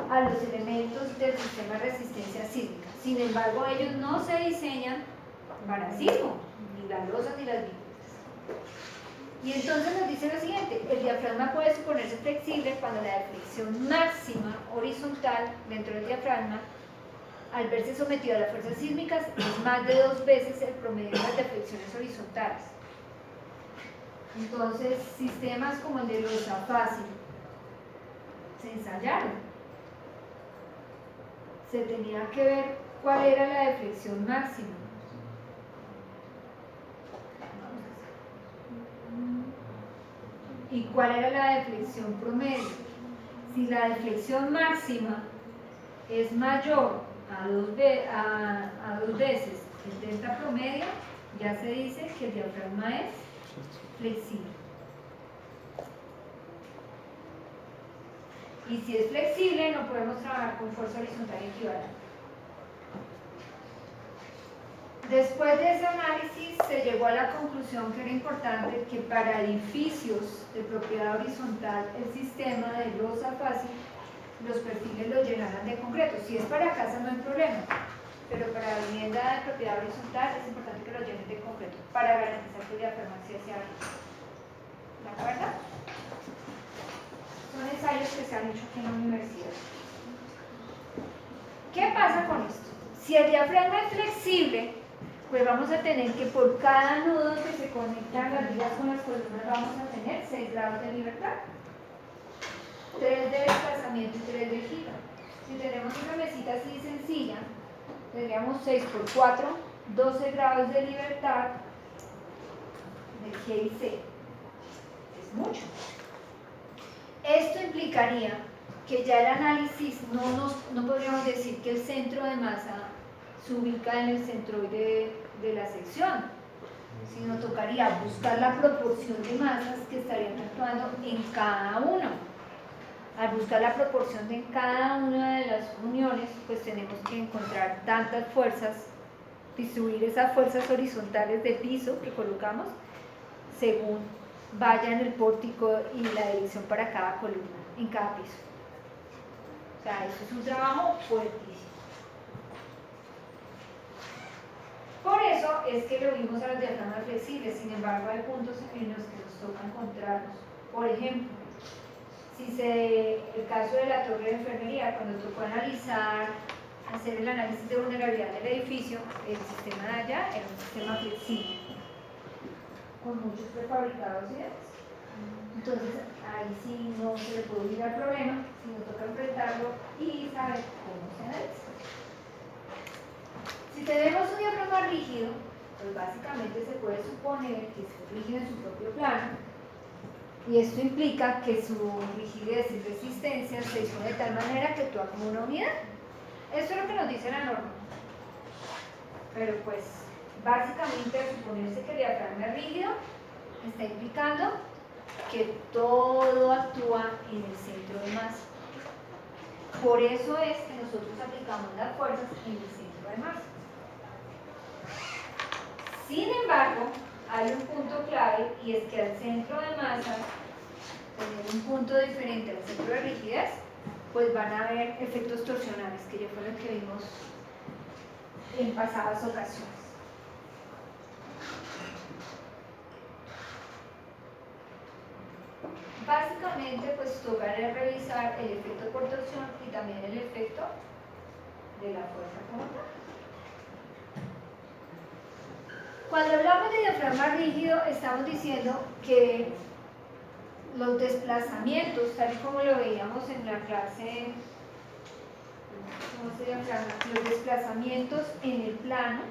a los elementos del sistema de resistencia sísmica. Sin embargo, ellos no se diseñan para sismo, ni las losas ni las viviendas. Y entonces nos dice lo siguiente, el diafragma puede suponerse flexible cuando la deflexión máxima horizontal dentro del diafragma, al verse sometido a las fuerzas sísmicas, es más de 2 veces el promedio de las deflexiones horizontales. Entonces, sistemas como el de losa fácil se ensayaron. Se tenía que ver cuál era la deflexión máxima. ¿Y cuál era la deflexión promedio? Si la deflexión máxima es mayor a dos veces el delta promedio, ya se dice que el diafragma es flexible. Y si es flexible, no podemos trabajar con fuerza horizontal equivalente. Después de ese análisis se llegó a la conclusión que era importante que para edificios de propiedad horizontal el sistema de losa fácil, los perfiles los llenaran de concreto. Si es para casa no hay problema, pero para vivienda de propiedad horizontal es importante que lo llenen de concreto para garantizar que el diafragma sí hacia arriba. ¿De acuerdo? Son ensayos que se han hecho aquí en la universidad. ¿Qué pasa con esto? Si el diafragma es flexible, pues vamos a tener que por cada nudo que se conectan las vigas con las columnas vamos a tener 6 grados de libertad, 3 de desplazamiento y 3 de giro. Si tenemos una mesita así sencilla, tendríamos 6 por 4, 12 grados de libertad de G y C. Es mucho. Esto implicaría que ya el análisis no podríamos decir que el centro de masa se ubica en el centroide de la sección, sino tocaría buscar la proporción de masas que estarían actuando en cada uno. Al buscar la proporción de cada una de las uniones, pues tenemos que encontrar tantas fuerzas, distribuir esas fuerzas horizontales de piso que colocamos según vaya en el pórtico y la dirección para cada columna, en cada piso. O sea, eso es un trabajo fuertísimo. Por eso es que lo vimos a los diafragmas flexibles, sin embargo hay puntos en los que nos toca encontrarnos. Por ejemplo, el caso de la torre de enfermería, cuando tocó hacer el análisis de vulnerabilidad del edificio, el sistema de allá era un sistema flexible, con muchos prefabricados y demás. Entonces, ahí sí no se le puede olvidar el problema, sino toca enfrentarlo y saber cómo se analiza. Si tenemos un diafragma rígido, pues básicamente se puede suponer que es rígido en su propio plano, y esto implica que su rigidez y resistencia se dispone de tal manera que actúa como una unidad. Esto es lo que nos dice la norma. Pero pues, básicamente al suponerse que el diafragma es rígido, está implicando que todo actúa en el centro de masa. Por eso es que nosotros aplicamos las fuerzas en el centro de masa. Sin embargo, hay un punto clave y es que al centro de masa, tener un punto diferente al centro de rigidez, pues van a haber efectos torsionales, que ya fue lo que vimos en pasadas ocasiones. Básicamente, pues tocará revisar el efecto por torsión y también el efecto de la fuerza como tal. Cuando hablamos de diafragma rígido, estamos diciendo que los desplazamientos, tal y como lo veíamos en la clase, ¿cómo se llama? Los desplazamientos en el plano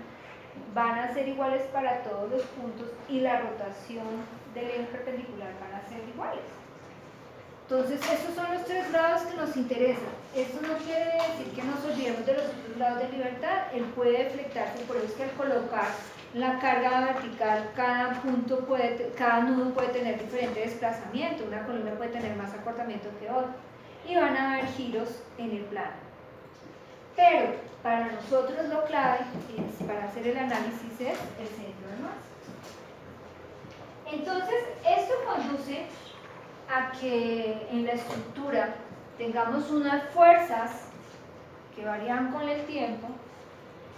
van a ser iguales para todos los puntos y la rotación del eje perpendicular van a ser iguales. Entonces, estos son los 3 grados que nos interesan. Esto no quiere decir que nos olvidemos de los otros grados de libertad. Él puede deflectarse, por eso es que al colocar la carga vertical, cada nudo puede tener diferente desplazamiento. Una columna puede tener más acortamiento que otra. Y van a haber giros en el plano. Pero para nosotros lo clave para hacer el análisis es el centro de masa. Entonces, esto conduce a que en la estructura tengamos unas fuerzas que varían con el tiempo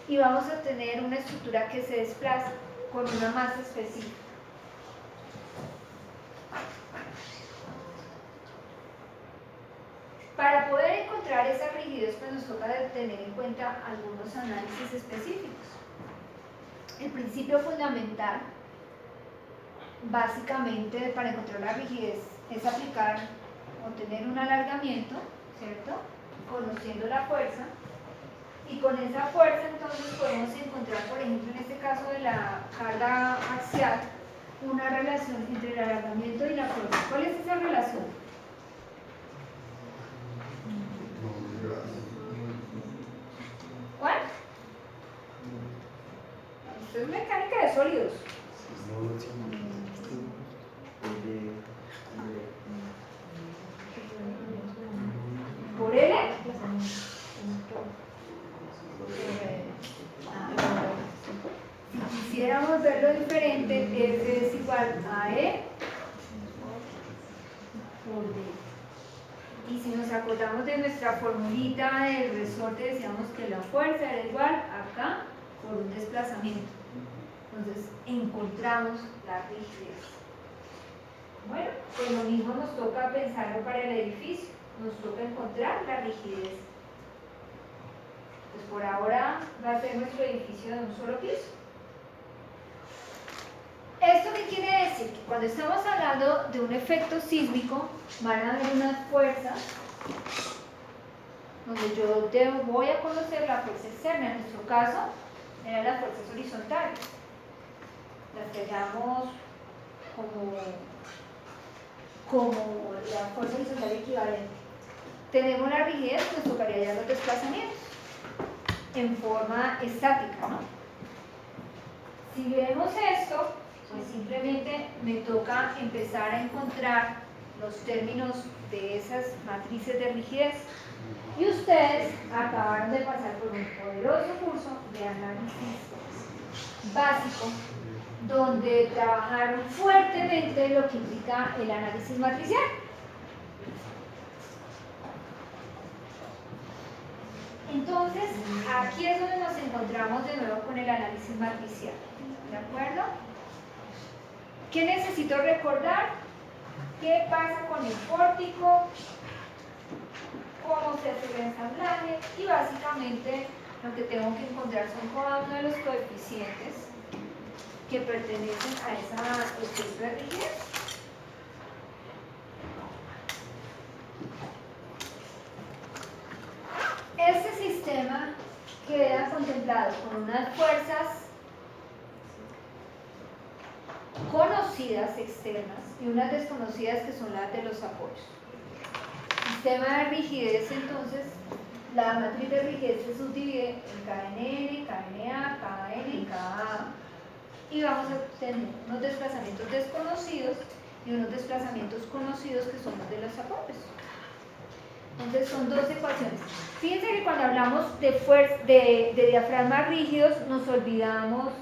y vamos a tener una estructura que se desplaza con una masa específica. Para poder encontrar esa rigidez, pues nos toca tener en cuenta algunos análisis específicos. El principio fundamental, básicamente, para encontrar la rigidez es aplicar o tener un alargamiento, ¿cierto? Conociendo la fuerza. Y con esa fuerza, entonces, podemos encontrar, por ejemplo, en este caso de la carga axial, una relación entre el alargamiento y la fuerza. ¿Cuál es esa relación? ¿Cuál? Esto es mecánica de sólidos. ¿Por L? Si quisiéramos verlo diferente, F es igual a E por D. Y si nos acordamos de nuestra formulita del resorte, decíamos que la fuerza era igual acá por un desplazamiento. Entonces encontramos la rigidez. Bueno, pues lo mismo nos toca pensarlo para el edificio. Nos toca encontrar la rigidez. Pues por ahora va a ser nuestro edificio de un solo piso. ¿Esto qué quiere decir? Que cuando estamos hablando de un efecto sísmico, van a haber unas fuerzas donde yo voy a conocer la fuerza externa. En nuestro caso, eran las fuerzas horizontales, las que llamamos como la fuerza horizontal equivalente. Tenemos la rigidez, nos tocaría hallar los desplazamientos en forma estática, ¿no? Si vemos esto, pues simplemente me toca empezar a encontrar los términos de esas matrices de rigidez. Y ustedes acabaron de pasar por un poderoso curso de análisis básico, donde trabajaron fuertemente lo que implica el análisis matricial. Entonces, aquí es donde nos encontramos de nuevo con el análisis matricial. ¿De acuerdo? ¿Qué necesito recordar? ¿Qué pasa con el pórtico? ¿Cómo se hace el ensamblaje? Y básicamente lo que tengo que encontrar son cada uno de los coeficientes que pertenecen a esa estructura de rigidez. Este sistema queda contemplado con unas fuerzas conocidas externas y unas desconocidas que son las de los apoyos. Sistema de rigidez, entonces, la matriz de rigidez se subdivide en KNN, KNA, KN y KA. Y vamos a tener unos desplazamientos desconocidos y unos desplazamientos conocidos que son los de los apoyos. Entonces son dos ecuaciones. Fíjense que cuando hablamos de diafragmas rígidos nos olvidamos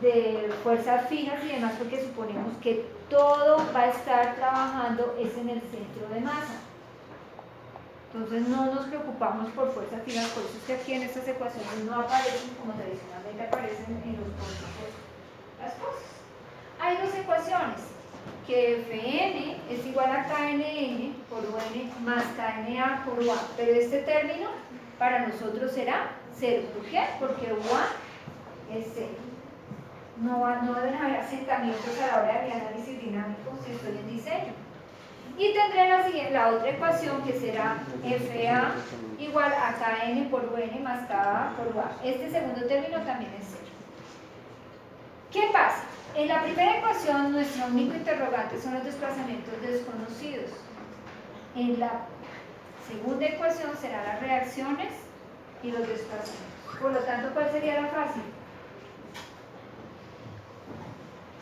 de fuerzas fijas y demás porque suponemos que todo va a estar trabajando es en el centro de masa. Entonces no nos preocupamos por fuerzas fijas, por eso es que aquí en estas ecuaciones no aparecen como tradicionalmente aparecen en los cómputos las cosas. Hay dos ecuaciones, que Fn es igual a Knn por Un más Kna por UA, pero este término para nosotros será 0. ¿Por qué? Porque U1 es 0. No deben haber asentamientos a la hora de mi análisis dinámico si estoy en diseño. Y tendré la otra ecuación que será FA igual a KN por UN más KA por UA. Este segundo término también es 0. ¿Qué pasa? En la primera ecuación nuestro único interrogante son los desplazamientos desconocidos. En la segunda ecuación serán las reacciones y los desplazamientos. Por lo tanto, ¿cuál sería la fácil?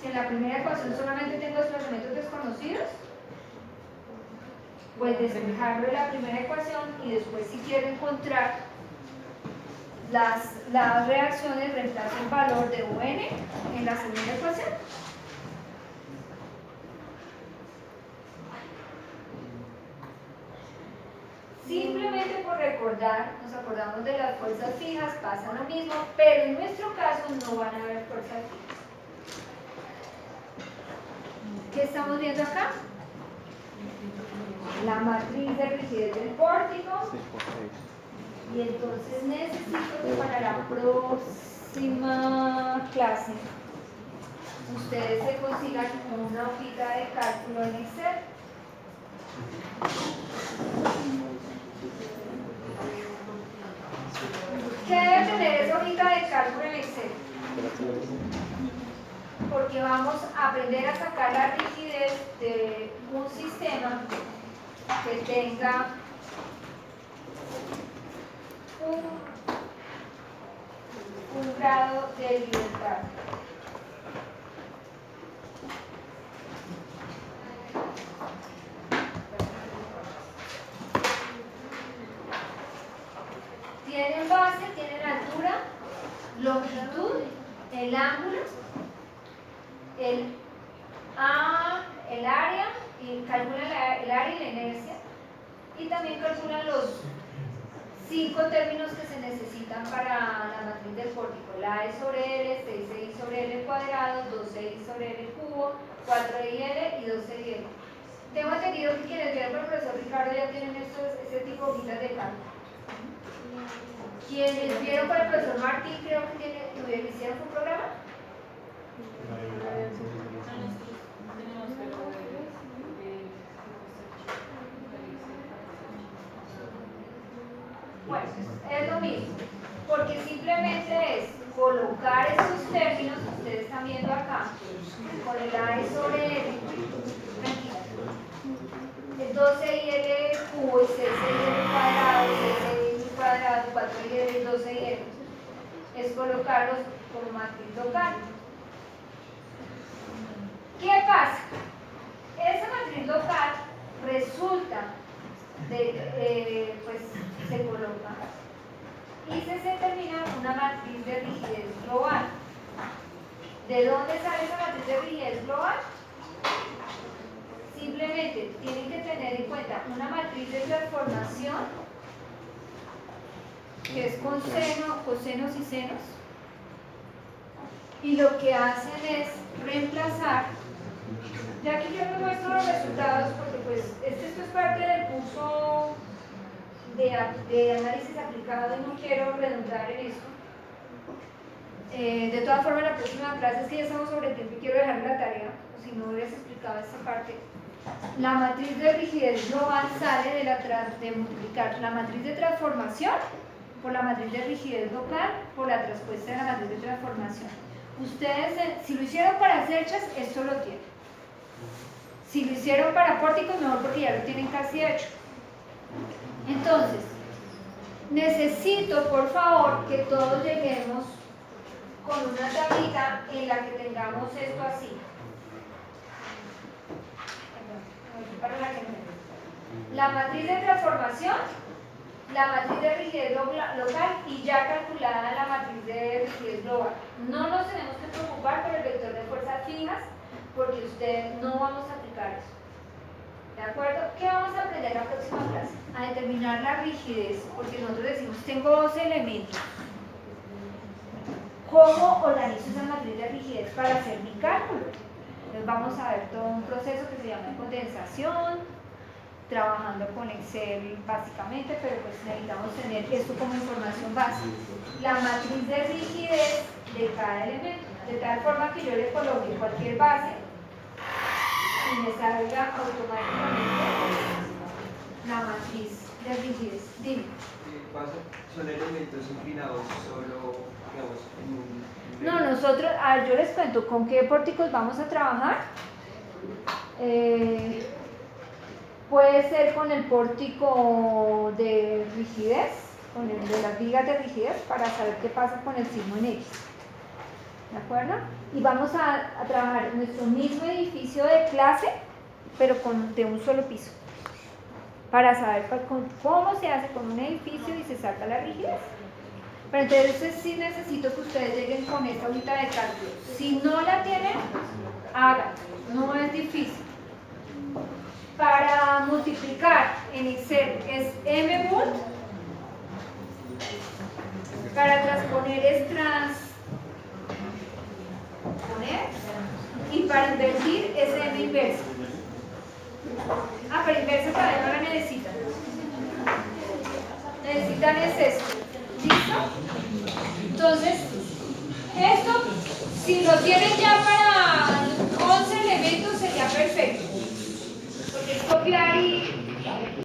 Si en la primera ecuación solamente tengo desplazamientos desconocidos, pues despejarlo de la primera ecuación y después si quiero encontrar las reacciones, reemplazo el valor de UN en la segunda ecuación. Simplemente por recordar, nos acordamos de las fuerzas fijas, pasa lo mismo, pero en nuestro caso no van a haber fuerzas fijas. ¿Qué estamos viendo acá? La matriz de rigidez del pórtico. Y entonces necesito que para la próxima clase ustedes se consigan una hojita de cálculo en Excel. ¿Qué debe tener esa hojita de cálculo en Excel? Porque vamos a aprender a sacar la rigidez de un sistema que tenga un grado de libertad. Tienen base, tienen altura, longitud, el ángulo, el área, y calculan el área y la inercia, y también calculan los 5 términos que se necesitan para la matriz del pórtico: la A sobre L, 6I sobre L cuadrado, 12I sobre L cubo, 4IL y 12IL. Tengo entendido que quienes vieron con el profesor Ricardo ya tienen ese tipo de hojitas de cálculo. Quienes vieron con el profesor Martín, creo que hicieron un programa. Bueno, es lo mismo, porque simplemente es colocar esos términos que ustedes están viendo acá, con el A sobre L, tranquila, el 12IL cubo y 6IL cuadrado, 6IL cuadrado, 4IL, 12IL, es colocarlos como matriz local. ¿Qué pasa? Esa matriz local resulta pues se coloca y se determina una matriz de rigidez global. ¿De dónde sale esa matriz de rigidez global? Simplemente tienen que tener en cuenta una matriz de transformación que es con cosenos y senos, y lo que hacen es reemplazar. Ya aquí yo les muestro los resultados porque pues esto es parte del curso de análisis aplicado y no quiero redundar en eso. De todas formas, la próxima clase es que ya estamos sobre el tiempo y quiero dejar la tarea, si no hubieras explicado esta parte. La matriz de rigidez global sale de multiplicar la matriz de transformación por la matriz de rigidez local por la transpuesta de la matriz de transformación. Ustedes, si lo hicieron para cerchas, esto lo tienen. Si lo hicieron para pórticos, mejor porque ya lo tienen casi hecho. Entonces, necesito, por favor, que todos lleguemos con una tablita en la que tengamos esto así. La matriz de transformación, la matriz de rigidez local y ya calculada la matriz de rigidez global. No nos tenemos que preocupar por el vector de fuerzas fijas porque ustedes no vamos a aplicar eso. ¿De acuerdo? ¿Qué vamos a aprender en la próxima clase? A determinar la rigidez, porque nosotros decimos, tengo 2 elementos. ¿Cómo organizo esa matriz de rigidez para hacer mi cálculo? Entonces vamos a ver todo un proceso que se llama condensación, trabajando con Excel básicamente, pero pues necesitamos tener esto como información básica. La matriz de rigidez de cada elemento, de tal forma que yo le coloque cualquier base y me salga automáticamente la matriz de rigidez. Dime. ¿Qué pasa? Son elementos inclinados solo, digamos, en un... No, nosotros, a ver, yo les cuento con qué pórticos vamos a trabajar. Puede ser con el pórtico de rigidez, con el de las vigas de rigidez, para saber qué pasa con el signo en X. ¿De acuerdo? Y vamos a trabajar en nuestro mismo edificio de clase, pero de un solo piso, para saber cómo se hace con un edificio y se saca la rigidez. Pero entonces sí necesito que ustedes lleguen con esta hojita de cálculo. Si no la tienen, hagan, no es difícil. Para multiplicar en Excel es mMult, para transponer es transponer, y para invertir es M inversa. Pero inversa todavía no la necesitan. Necesitan es esto. ¿Listo? Entonces, esto, si lo tienen ya para